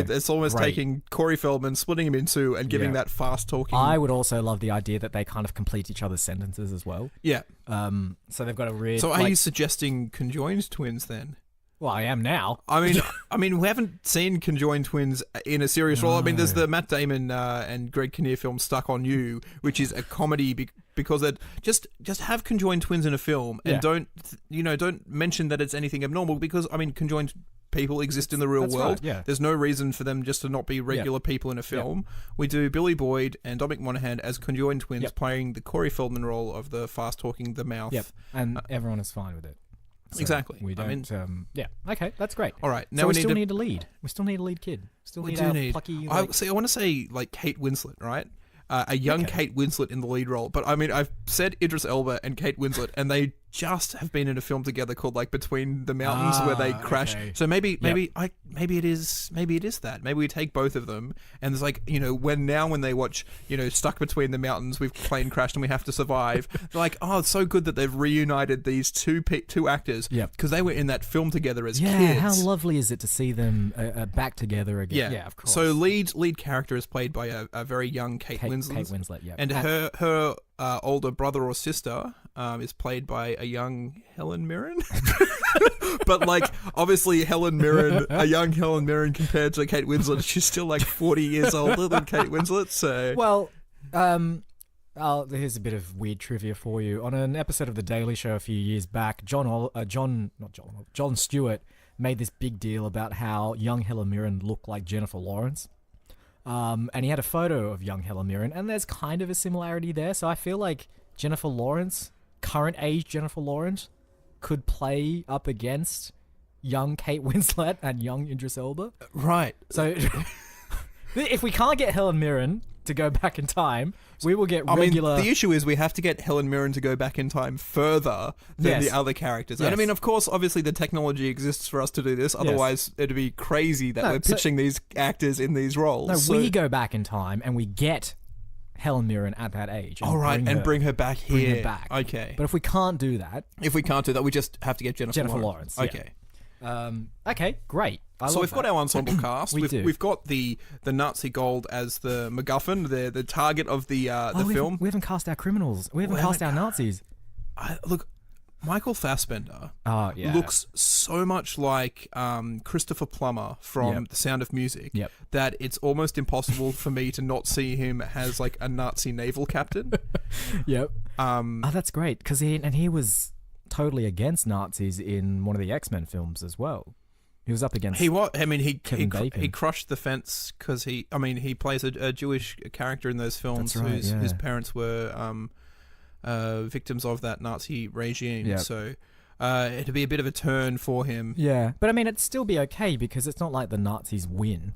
it's almost taking Corey Feldman, splitting him in two, and giving that fast talking. I would also love the idea that they kind of complete each other's sentences as well. Yeah. So they've got a weird. So are you suggesting conjoined twins then? Well, I am now. I mean, we haven't seen conjoined twins in a serious role. I mean, there's the Matt Damon and Greg Kinnear film Stuck on You, which is a comedy because it just have conjoined twins in a film and don't mention that it's anything abnormal because I mean, conjoined people exist in the real world. Right, yeah. There's no reason for them just to not be regular people in a film. We do Billy Boyd and Dominic Monaghan as conjoined twins playing the Corey Feldman role of the fast talking the mouth. Yep. And everyone is fine with it. So exactly. We don't. Okay, that's great. All right. Now so we still need a lead. We still need a lead kid. Still need our plucky. I want to say like Kate Winslet, right? A young Kate Winslet in the lead role. But I mean, I've said Idris Elba and Kate Winslet, and they just have been in a film together called like Between the Mountains, where they crash. Okay. So maybe it is that. Maybe we take both of them, and it's like when they watch Stuck Between the Mountains, we've plane crashed and we have to survive. They're like, oh, it's so good that they've reunited these two actors because they were in that film together as kids. Yeah, how lovely is it to see them back together again? Yeah, of course. So lead character is played by a very young Kate Winslet. Kate Winslet, yeah. And her older brother or sister is played by a young Helen Mirren. But like obviously a young Helen Mirren compared to Kate Winslet, she's still like 40 years older than Kate Winslet. So here's a bit of weird trivia for you. On an episode of The Daily Show a few years back, Jon Stewart made this big deal about how young Helen Mirren looked like Jennifer Lawrence. And he had a photo of young Helen Mirren, and there's kind of a similarity there. So I feel like Jennifer Lawrence, current age Jennifer Lawrence, could play up against young Kate Winslet and young Idris Elba. Right. So if we can't get Helen Mirren to go back in time, we will get regular... I mean, the issue is we have to get Helen Mirren to go back in time further than the other characters. Yes. And I mean, of course, obviously the technology exists for us to do this. Otherwise, it'd be crazy that we're pitching these actors in these roles. No, we go back in time and we get Helen Mirren at that age. And bring her back here. Bring her back. Okay. But if we can't do that... we just have to get Jennifer Lawrence. Okay. Okay, great. So we've got our ensemble cast. We've got the Nazi gold as the MacGuffin, the target of the film. We haven't cast our criminals. We haven't cast our Nazis. Look, Michael Fassbender looks so much like Christopher Plummer from The Sound of Music that it's almost impossible for me to not see him as like a Nazi naval captain. That's great because he was totally against Nazis in one of the X-Men films as well. He was up against. He crushed the fence because he plays a Jewish character in those films whose parents were victims of that Nazi regime. Yep. So it'd be a bit of a turn for him. Yeah, but I mean, it'd still be okay because it's not like the Nazis win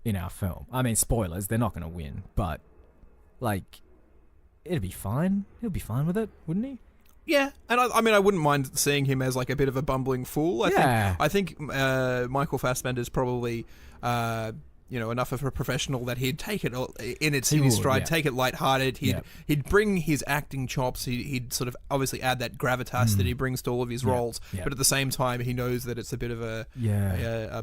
in our film. I mean, spoilers, they're not going to win, but like, it'd be fine. He'll be fine with it, wouldn't he? Yeah, and I wouldn't mind seeing him as like a bit of a bumbling fool. I think Michael Fassbender's probably enough of a professional that he'd take it in his stride, take it lighthearted. He'd bring his acting chops. He'd sort of obviously add that gravitas that he brings to all of his roles, but at the same time he knows that it's a bit of a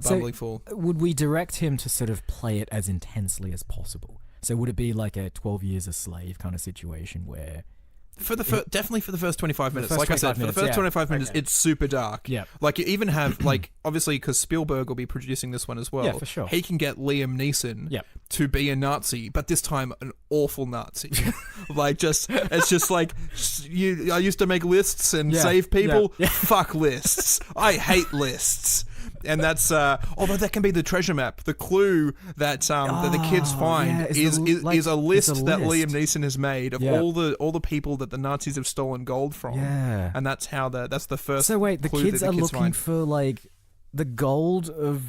bumbling fool. Would we direct him to sort of play it as intensely as possible? So would it be like a 12 Years a Slave kind of situation where... definitely for the first 25 minutes. Like I said, for the first 25 minutes, it's super dark. Yeah. Like you even have obviously because Spielberg will be producing this one as well. Yeah, for sure. He can get Liam Neeson to be a Nazi, but this time an awful Nazi. It's just like I used to make lists and save people. Yeah. Fuck lists. I hate lists. And that's although that can be the treasure map. The clue that the kids find is a list that Liam Neeson has made of all the people that the Nazis have stolen gold from. Yeah. And that's how that's the first. So wait, the clue kids that are looking find. for like the gold of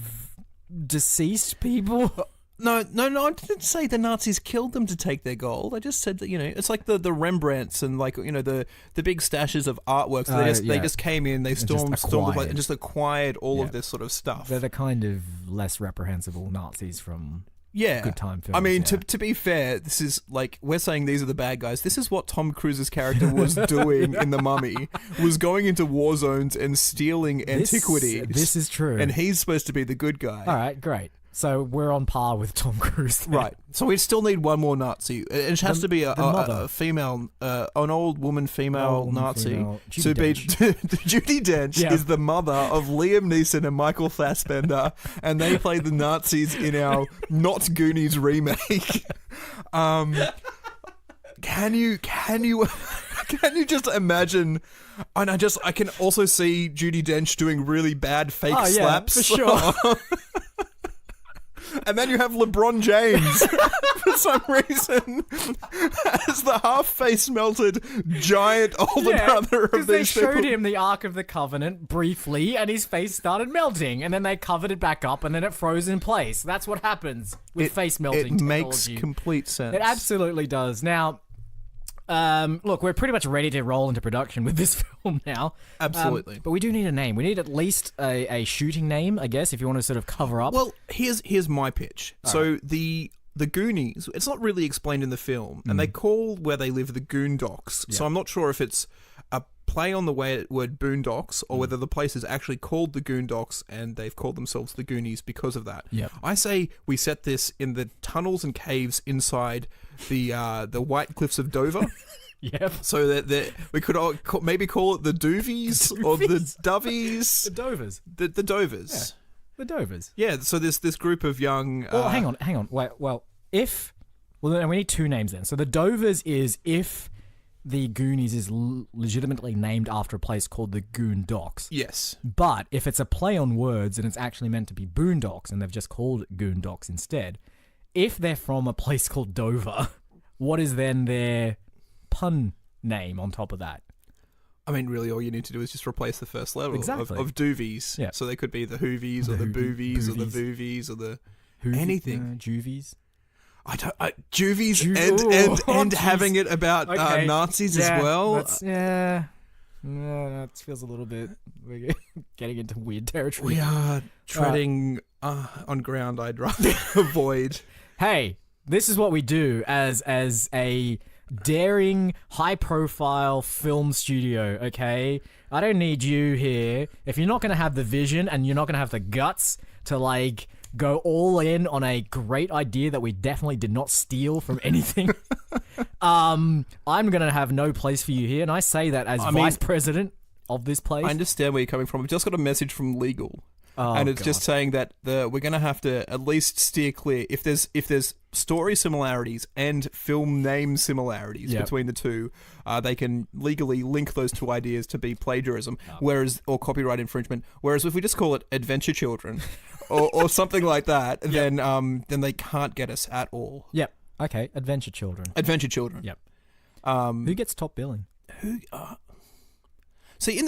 deceased people? No, I didn't say the Nazis killed them to take their gold. I just said that, it's like the Rembrandts and like, the big stashes of artwork. So they just came in, they stormed and just acquired all of this sort of stuff. They're the kind of less reprehensible Nazis from good time films. I mean, to be fair, this is like, we're saying these are the bad guys. This is what Tom Cruise's character was doing in The Mummy, was going into war zones and stealing antiquities. This is true. And he's supposed to be the good guy. All right, great. So we're on par with Tom Cruise then. Right. So we still need one more Nazi. It has to be a female, an old woman female Nazi. Judi Dench is the mother of Liam Neeson and Michael Fassbender, and they play the Nazis in our not Goonies remake. Can you just imagine? And I can also see Judi Dench doing really bad fake slaps. For sure. And then you have LeBron James, for some reason, as the half-face melted giant older brother of these people. They showed him the Ark of the Covenant briefly, and his face started melting, and then they covered it back up, and then it froze in place. That's what happens with face melting technology. It makes complete sense. It absolutely does. Now, look, we're pretty much ready to roll into production with this film now. Absolutely. But we do need a name. We need at least a shooting name, I guess, if you want to sort of cover up. Well, here's my pitch. So the Goonies, it's not really explained in the film, and they call where they live the Goondocks. Yeah. So I'm not sure if it's a play on the word boondocks or whether the place is actually called the Goondocks and they've called themselves the Goonies because of that. Yep. I say we set this in the tunnels and caves inside the White Cliffs of Dover. Yep. So that we could maybe call it the Doovies or the Dovies. The Dovers. The Dovers. Yeah. The Dovers. Yeah, so this group of young... Well, hang on. Wait, then we need two names then. So the Dovers is if the Goonies is legitimately named after a place called the Goondocks. Yes. But if it's a play on words and it's actually meant to be Boondocks and they've just called it Goondocks instead, if they're from a place called Dover, what is then their pun name on top of that? I mean, really, all you need to do is just replace the first letter of Doovies. Yeah. So they could be the Hoovies or the Boovies or the Boovies or the anything. Juvies. Juvies and having it about Nazis as well. That feels a little bit... We're getting into weird territory. We are treading on ground I'd rather avoid. Hey, this is what we do as a daring, high-profile film studio, okay? I don't need you here. If you're not going to have the vision and you're not going to have the guts to, like, go all in on a great idea that we definitely did not steal from anything, I'm going to have no place for you here. And I say that as vice president of this place. I understand where you're coming from. I've just got a message from legal. And it's just saying that we're going to have to at least steer clear. If there's story similarities and film name similarities between the two, they can legally link those two ideas to be plagiarism, or copyright infringement. Whereas if we just call it Adventure Children or something like that, then they can't get us at all. Yep. Okay. Adventure Children. Adventure Children. Yep. Who gets top billing? See,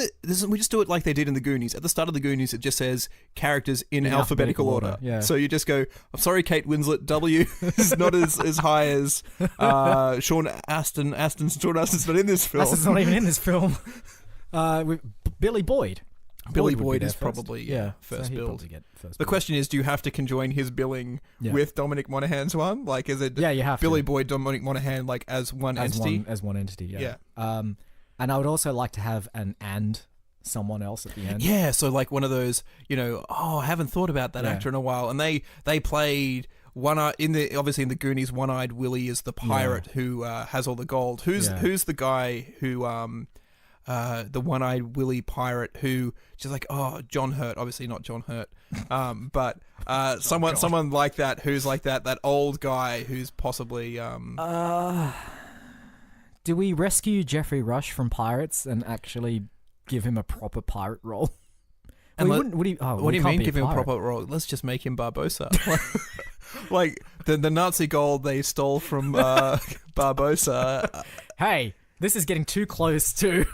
we just do it like they did in the Goonies. At the start of the Goonies, it just says characters in alphabetical order. Yeah. So you just go, I'm sorry, Kate Winslet, W is not as high as Sean Astin. Sean Astin's not in this film. Astin's not even in this film. With Billy Boyd. Billy Boyd is probably first billed. The question is, do you have to conjoin his billing with Dominic Monaghan's one? Like, is it you have Billy Boyd, Dominic Monaghan, like as one entity? As one entity, yeah. And I would also like to have an someone else at the end. Yeah, so like one of those, I haven't thought about that actor in a while. And they played obviously in the Goonies, One-Eyed Willie is the pirate who has all the gold. Who's the guy who the One-Eyed Willie pirate who just like, John Hurt, obviously not John Hurt. But someone like that who's like that old guy who's possibly do we rescue Jeffrey Rush from Pirates and actually give him a proper pirate role? And what do you mean give him a proper role? Let's just make him Barbossa. Like the Nazi gold they stole from Barbossa. Hey, this is getting too close to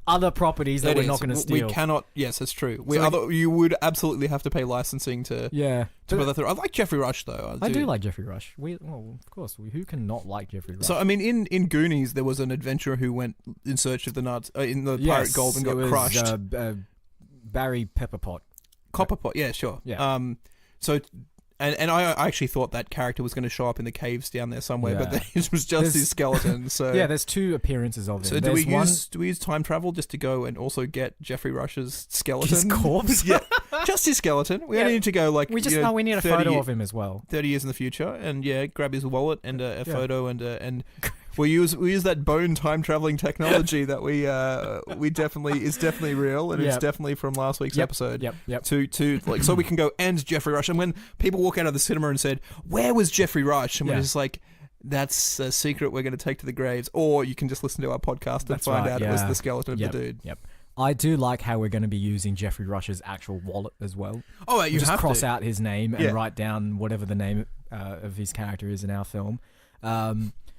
other properties that we're not going to steal. We cannot. Yes, that's true. You would absolutely have to pay licensing to put that through. I like Jeffrey Rush though. I do like Jeffrey Rush. Of course, who can not like Jeffrey Rush? So I mean, in Goonies, there was an adventurer who went in search of the nuts in the pirate gold and got crushed. Barry Pepperpot. Copperpot. Yeah, sure. Yeah. So. And I actually thought that character was going to show up in the caves down there somewhere, but it was just his skeleton. So there's 2 appearances of him. So do we use time travel just to go and also get Jeffrey Rush's skeleton? His corpse? Yeah, just his skeleton. We only need to go we need a photo of him as well. 30 years in the future, and grab his wallet and a photo and. We use that bone time traveling technology that we is definitely real, and it's definitely from last week's episode. Yep. To like, so we can go and Jeffrey Rush. And when people walk out of the cinema and said, "Where was Jeffrey Rush?" and we're just like, "That's a secret we're going to take to the graves," or you can just listen to our podcast and find out it was the skeleton of the dude. Yep. I do like how we're going to be using Jeffrey Rush's actual wallet as well. Oh, you just have cross to out his name and write down whatever the name of his character is in our film.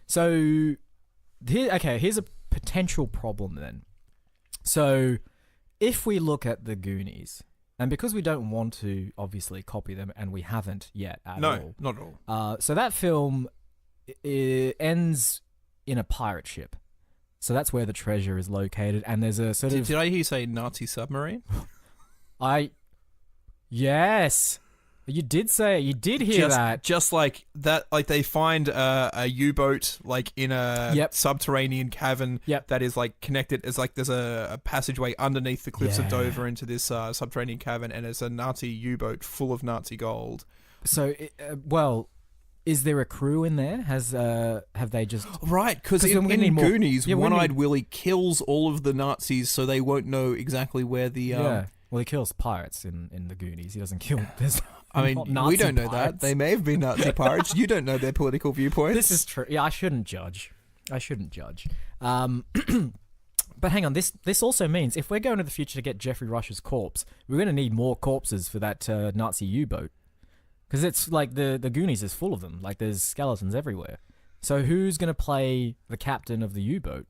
So, here's a potential problem then. So, if we look at the Goonies, and because we don't want to obviously copy them, and we haven't yet at all. No, not at all. So that film ends in a pirate ship. So that's where the treasure is located, and there's a sort of... Did I hear you say Nazi submarine? Yes. You did say it. You did hear that. Just like that, like they find a U-boat like in a subterranean cavern that is like connected. It's like there's a passageway underneath the cliffs of Dover into this subterranean cavern, and it's a Nazi U-boat full of Nazi gold. So, is there a crew in there? Have they just... Right, because in Goonies, One-Eyed Willie kills all of the Nazis so they won't know exactly where the... Well, he kills pirates in the Goonies. He doesn't kill... I mean, we don't know that. They may have been Nazi pirates. You don't know their political viewpoints. This is true. Yeah, I shouldn't judge. But hang on, this also means if we're going to the future to get Jeffrey Rush's corpse, we're going to need more corpses for that Nazi U-boat. Because it's like the Goonies is full of them. Like there's skeletons everywhere. So who's going to play the captain of the U-boat?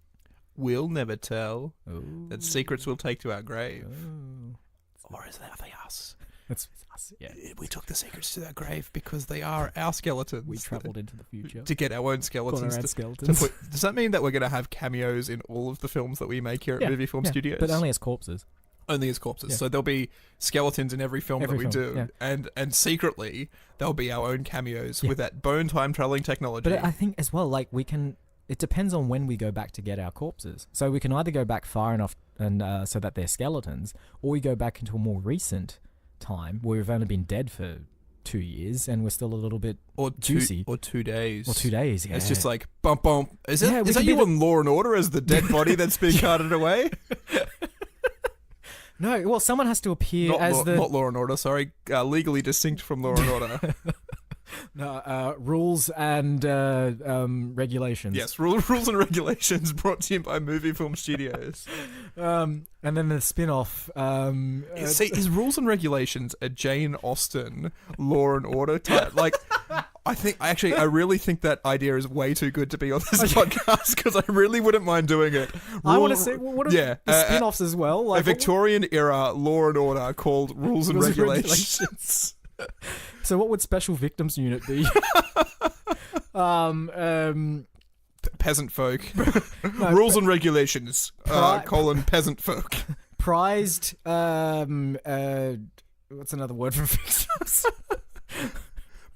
We'll never tell. Ooh. That secrets we'll take to our grave. Ooh. Or is that us? It's us, yeah. We took the secrets to our grave because they are our skeletons. We travelled into the future. To get our own skeletons. Does that mean that we're going to have cameos in all of the films that we make here at Movie Film Studios? But only as corpses. Only as corpses. Yeah. So there'll be skeletons in every film we do. Yeah. And secretly, there'll be our own cameos with that bone time traveling technology. But I think as well, like we can... It depends on when we go back to get our corpses. So we can either go back far enough and so that they're skeletons, or we go back into a more recent time where we've only been dead for 2 years and we're still a little bit juicy. Or 2 days. Or 2 days, yeah. It's just like, bump, bump. Is that you on Law and Order as the dead body that's being carted away? No, well, someone has to appear Not Law and Order, sorry. Legally distinct from Law and Order. No, rules and regulations. Yes, rules and regulations brought to you by Movie Film Studios. And then the spin-off. Is rules and regulations a Jane Austen Law and Order type? Like, I really think that idea is way too good to be on this podcast because I really wouldn't mind doing it. I want to say, what are the spin-offs as well? Like, a Victorian era Law and Order called Rules and Regulations. So what would Special Victims Unit be? Peasant folk. Rules and regulations. Peasant folk. Prized. What's another word for victims?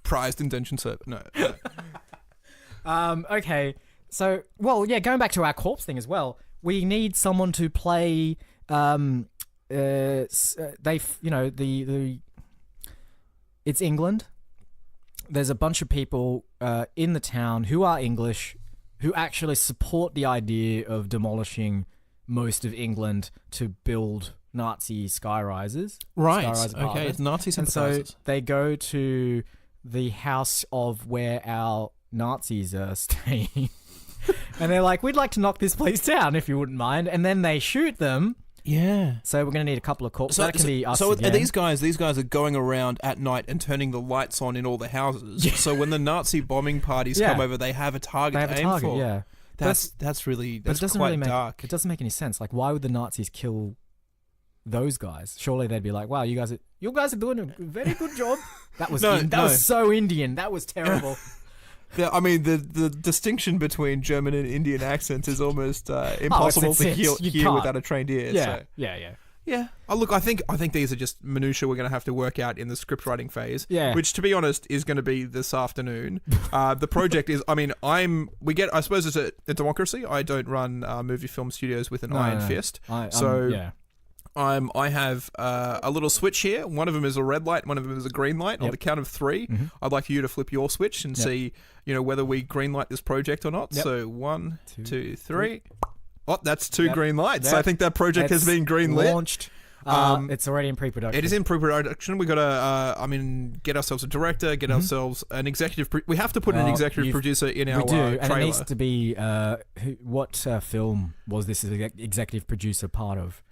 Prized indentured servant. No. Okay. So, going back to our corpse thing as well. We need someone to play. It's England. There's a bunch of people in the town who are English, who actually support the idea of demolishing most of England to build Nazi skyrises. Right. Okay, it's Nazi sympathizers. And so they go to the house of where our Nazis are staying. And they're like, we'd like to knock this place down if you wouldn't mind. And then they shoot them. Yeah. So we're going to need a couple of corpses. That can be us again. These guys are going around at night and turning the lights on in all the houses. Yeah. So when the Nazi bombing parties come over, they have a target to aim for. Yeah. That's really but it doesn't quite really make, dark. It doesn't make any sense. Like, why would the Nazis kill those guys? Surely they'd be like, "Wow, you guys are doing a very good job." That was was so Indian. That was terrible. Yeah, I mean, the distinction between German and Indian accents is almost impossible to hear without a trained ear. Yeah, so. Yeah. Oh, look, I think these are just minutiae we're going to have to work out in the script writing phase. Yeah. Which, to be honest, is going to be this afternoon. The project is. I mean, I suppose it's a democracy. I don't run movie film studios with an iron fist. I have a little switch here. One of them is a red light. One of them is a green light. On the count of 3, I'd like you to flip your switch and see, whether we green light this project or not. So 1, 2, 3. Oh, that's 2 green lights. I think that project has been green lit. Launched. It's already in pre-production. It is in pre-production. We got to, get ourselves a director, get ourselves an executive. We have to put an executive producer in our trailer. And it needs to be what film was this executive producer part of?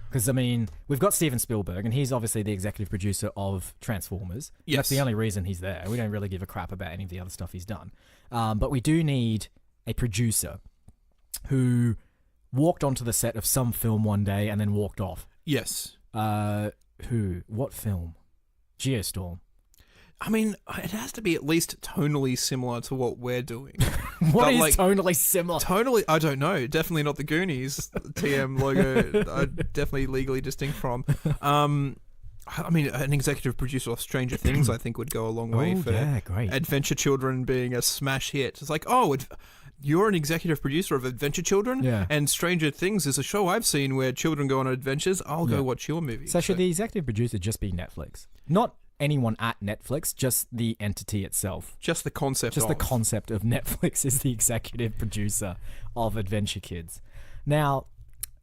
Because, I mean, we've got Steven Spielberg, and he's obviously the executive producer of Transformers. Yes. That's the only reason he's there. We don't really give a crap about any of the other stuff he's done. But we do need a producer who walked onto the set of some film one day and then walked off. Yes. Who? What film? Geostorm. I mean, it has to be at least tonally similar to what we're doing. What is tonally similar? Tonally, I don't know. Definitely not the Goonies TM logo. Definitely legally distinct from. I mean, an executive producer of Stranger Things, I think, would go a long way for great. Adventure Children being a smash hit. It's like, you're an executive producer of Adventure Children, and Stranger Things is a show I've seen where children go on adventures. I'll go watch your movie. So should the executive producer just be Netflix? Not anyone at Netflix, just the entity itself. Just the concept the concept of Netflix is the executive producer of Adventure Kids. Now,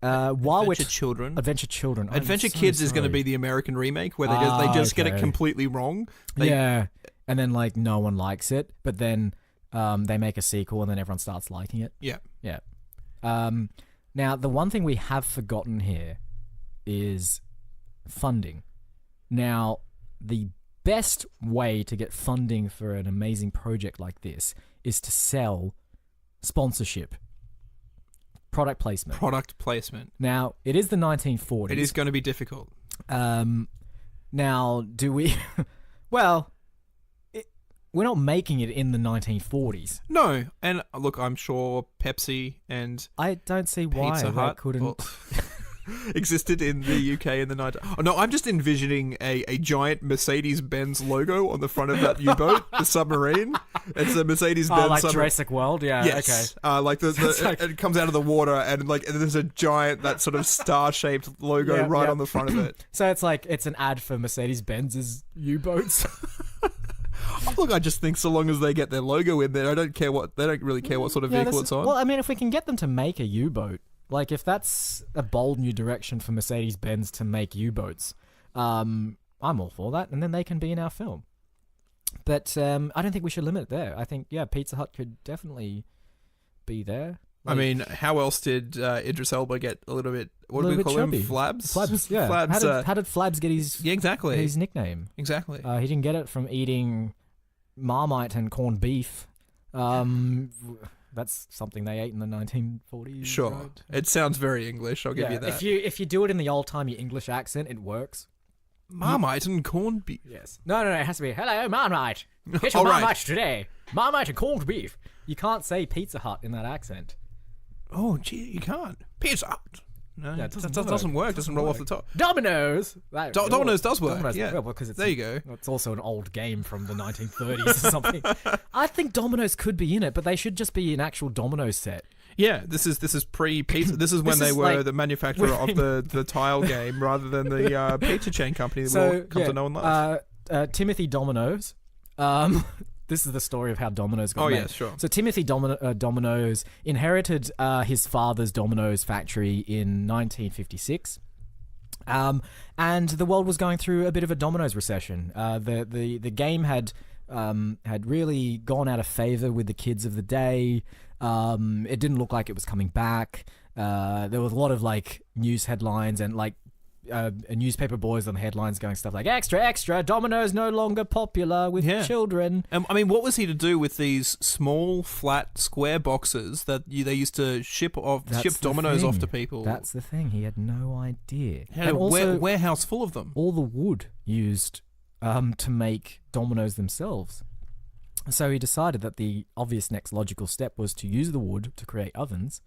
Adventure Children. Adventure Kids is going to be the American remake where they just get it completely wrong. And then no one likes it, but then they make a sequel and then everyone starts liking it. Yeah. Now, the one thing we have forgotten here is funding. Now, the best way to get funding for an amazing project like this is to sell sponsorship. Product placement. Now, it is the 1940s. It is going to be difficult. Now, do we... well, we're not making it in the 1940s. No. And look, I'm sure Pepsi and I don't see why Pizza Hut couldn't... existed in the UK in the 90s. Oh, no, I'm just envisioning a giant Mercedes-Benz logo on the front of that U-boat, the submarine. It's a Mercedes-Benz like submarine. Jurassic World? Yeah, yes. Okay. It comes out of the water and there's a giant, that sort of star-shaped logo on the front of it. So it's an ad for Mercedes-Benz's U-boats. Look, I just think so long as they get their logo in there, they don't really care what sort of vehicle it's on. Well, I mean, if we can get them to make a U-boat, if that's a bold new direction for Mercedes-Benz to make U-boats, I'm all for that, and then they can be in our film. But I don't think we should limit it there. I think, Pizza Hut could definitely be there. I mean, how else did Idris Elba get a little bit... What do we call him? Flabs? Flabs, yeah. Flabs, how did Flabs get his nickname? Exactly. He didn't get it from eating Marmite and corned beef. That's something they ate in the 1940s. Sure. Right? It sounds very English, I'll give you that. If you do it in the old-timey English accent, it works. Marmite and corned beef. Yes. No, it has to be, hello, Marmite. Here's your Marmite today. Marmite and corned beef. You can't say Pizza Hut in that accent. Oh, gee, you can't. Pizza Hut. No, it doesn't work. It doesn't roll off the top. Domino's. Domino's does work. Domino's, yeah. Well, because there you go. It's also an old game from the 1930s or something. I think Domino's could be in it, but they should just be an actual Domino's set. Yeah, this is pre-pizza. This is when they were the manufacturer of the tile game rather than the pizza chain company that we'll come to know and love. Timothy Domino's. This is the story of how Domino's got made. Oh, yeah, sure. So Timothy Domino's inherited his father's Domino's factory in 1956. And the world was going through a bit of a Domino's recession. The game had really gone out of favor with the kids of the day. It didn't look like it was coming back. There was a lot of news headlines and newspaper boys on the headlines going stuff like, extra, extra, Domino's no longer popular with children. I mean, what was he to do with these small, flat, square boxes that they used to ship Domino's off to people? That's the thing. He had no idea. He had a warehouse full of them. All the wood used to make Domino's themselves. So he decided that the obvious next logical step was to use the wood to create ovens,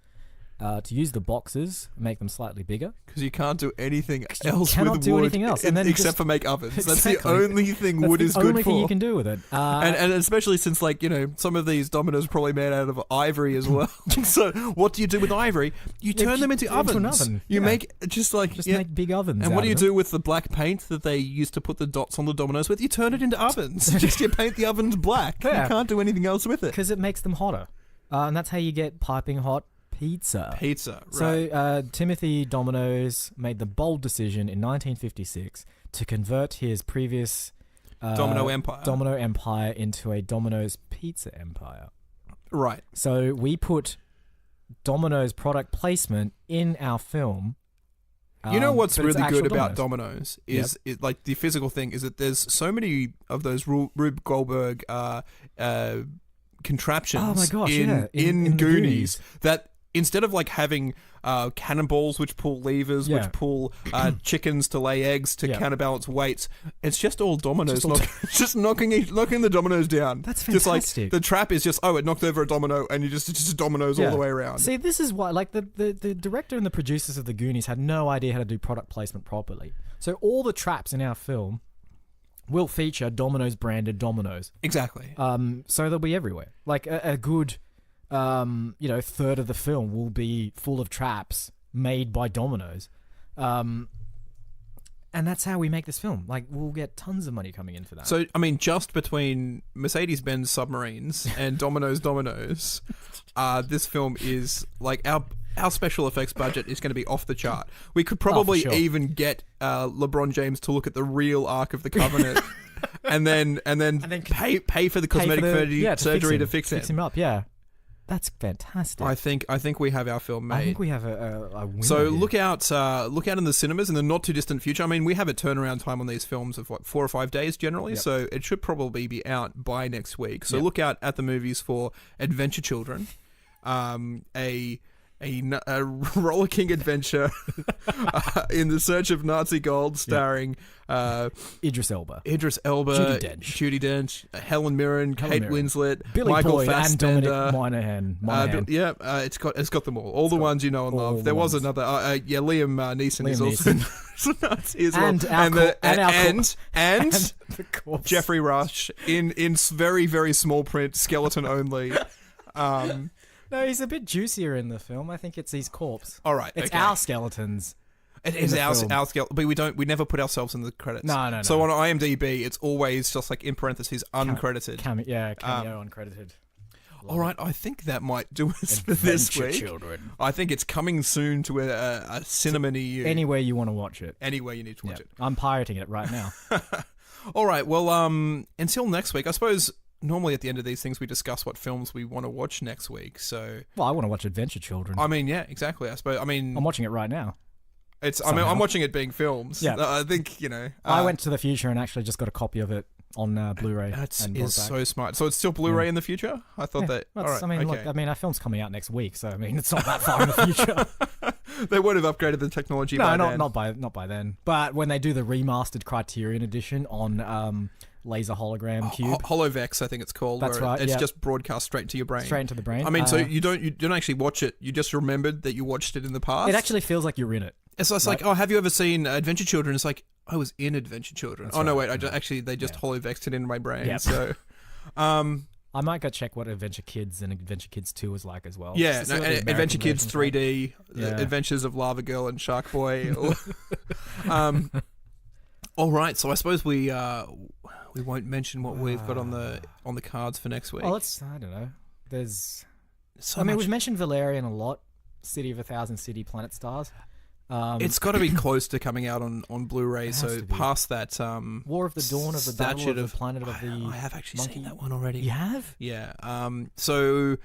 to use the boxes, make them slightly bigger. Because you can't do anything else with wood anything else. except for make ovens. Exactly. That's the only thing wood is good for. That's the only thing you can do with it. And especially since, like, you know, some of these Dominoes are probably made out of ivory as well. So what do you do with ivory? You turn them into ovens. An oven. You make make big ovens. And what do you do with the black paint that they used to put the dots on the Dominoes with? You turn it into ovens. Just you paint the ovens black. Yeah. You can't do anything else with it. Because it makes them hotter. And that's how you get piping hot pizza, right. So Timothy Domino's made the bold decision in 1956 to convert his previous Domino empire into a Domino's pizza empire. Right. So we put Domino's product placement in our film. You know what's really good about Domino's is like the physical thing is that there's so many of those Rube Goldberg contraptions in Goonies that instead of like having cannonballs which pull levers, which pull chickens to lay eggs to counterbalance weights, it's just all dominoes, just knocking the dominoes down. That's fantastic. Just like the trap is just it knocked over a domino, and it's just dominoes all the way around. See, this is why like the director and the producers of the Goonies had no idea how to do product placement properly. So all the traps in our film will feature Domino's branded dominoes. Exactly. So they'll be everywhere. Like a good third of the film will be full of traps made by Domino's. And that's how we make this film. Like, we'll get tons of money coming in for that. So, I mean, just between Mercedes-Benz submarines and Domino's, this film is, like, our special effects budget is going to be off the chart. We could probably even get LeBron James to look at the real Ark of the Covenant and then pay for the cosmetic surgery to fix him up, yeah. That's fantastic. I think we have our film made. I think we have a winner. So look out in the cinemas in the not too distant future. I mean, we have a turnaround time on these films of 4 or 5 days generally, so it should probably be out by next week. So look out at the movies for Adventure Children, a rollicking adventure in the search of Nazi gold, starring Idris Elba, Judi Dench, Helen Mirren, Kate Winslet, Billy Michael Boyd, Fassbender, and Dominic Monaghan. It's got them all the ones you know and love. There was another, Liam Neeson is also Nazi as well, and Jeffrey Rush in very very small print, skeleton only. No, he's a bit juicier in the film. I think it's his corpse. All right, it's our skeletons. It is our skeleton, but we never put ourselves in the credits. No. So on IMDb, it's always just like in parentheses uncredited. Cameo uncredited. All right, I think that might do us for this week. Children. I think it's coming soon to a cinema near you. Anywhere you want to watch it. Anywhere you need to watch it. I'm pirating it right now. All right, well, until next week, I suppose. Normally at the end of these things, we discuss what films we want to watch next week. So, I want to watch Adventure Children. I mean, yeah, exactly. I suppose. I mean, I'm watching it right now. I'm watching it being filmed. Yeah, I think I went to the future and actually just got a copy of it on Blu-ray. That is so smart. So it's still Blu-ray in the future. I thought that. All right, look, our film's coming out next week, so I mean, it's not that far in the future. They would have upgraded the technology. by then. not by then. But when they do the remastered Criterion edition on laser hologram cube, Holovex, I think it's called. That's right. It's just broadcast straight into your brain. Straight into the brain. I mean, so you don't actually watch it. You just remembered that you watched it in the past. It actually feels like you're in it. It's like, have you ever seen Adventure Children? It's like, I was in Adventure Children. That's no, right. wait, they just Holovexed it into my brain. Yep. So, I might go check what Adventure Kids and Adventure Kids 2 was like as well. Yeah, Adventure Kids 3D, Adventures of Lava Girl and Shark Boy. All right, so I suppose we won't mention what we've got on the cards for next week. Well, I don't know. There's we've mentioned Valerian a lot. City of 1,000 City Planet Stars. It's got to be close to coming out on Blu-ray, so past that War of the Dawn of the Battle of the Planet of the I have actually Monkey. seen that one already. You have? Yeah. So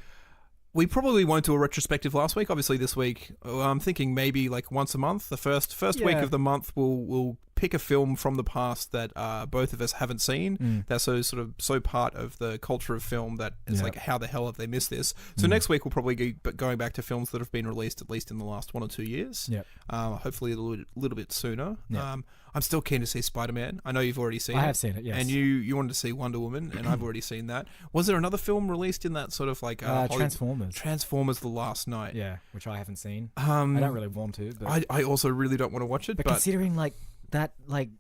we probably won't do a retrospective last week. Obviously, this week I'm thinking maybe like once a month. The first week of the month, we'll pick a film from the past that both of us haven't seen. That's so part of the culture of film that it's like, how the hell have they missed this? So next week we'll probably be going back to films that have been released at least in the last 1 or 2 years. Hopefully a little bit sooner. I'm still keen to see Spider-Man. I know you've already seen it. I have seen it, yes. And you wanted to see Wonder Woman, and I've already seen that. Was there another film released in that sort of like... Transformers. Transformers The Last Night. Yeah, which I haven't seen. I don't really want to. But I also really don't want to watch it. But considering that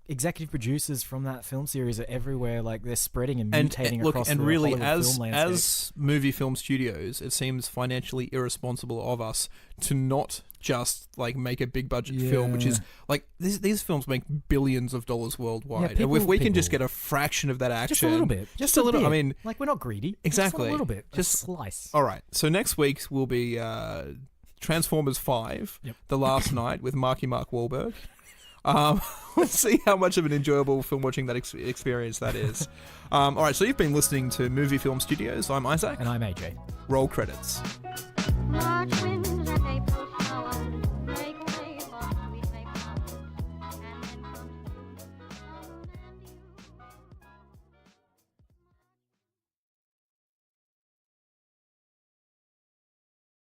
executive producers from that film series are everywhere, like they're spreading and mutating across the really film landscape. As movie film studios, it seems financially irresponsible of us to not just like make a big budget film, which is like these films make billions of dollars worldwide. And if we can just get a fraction of that action, just a little bit, just a little. Bit. I mean, like we're not greedy. Exactly, just a little bit, just a slice. All right. So next week will be Transformers 5, The Last Night with Mark Wahlberg. Let's see how much of an enjoyable film watching that experience that is. All right, so you've been listening to Movie Film Studios. I'm Isaac. And I'm AJ. Roll credits. March wind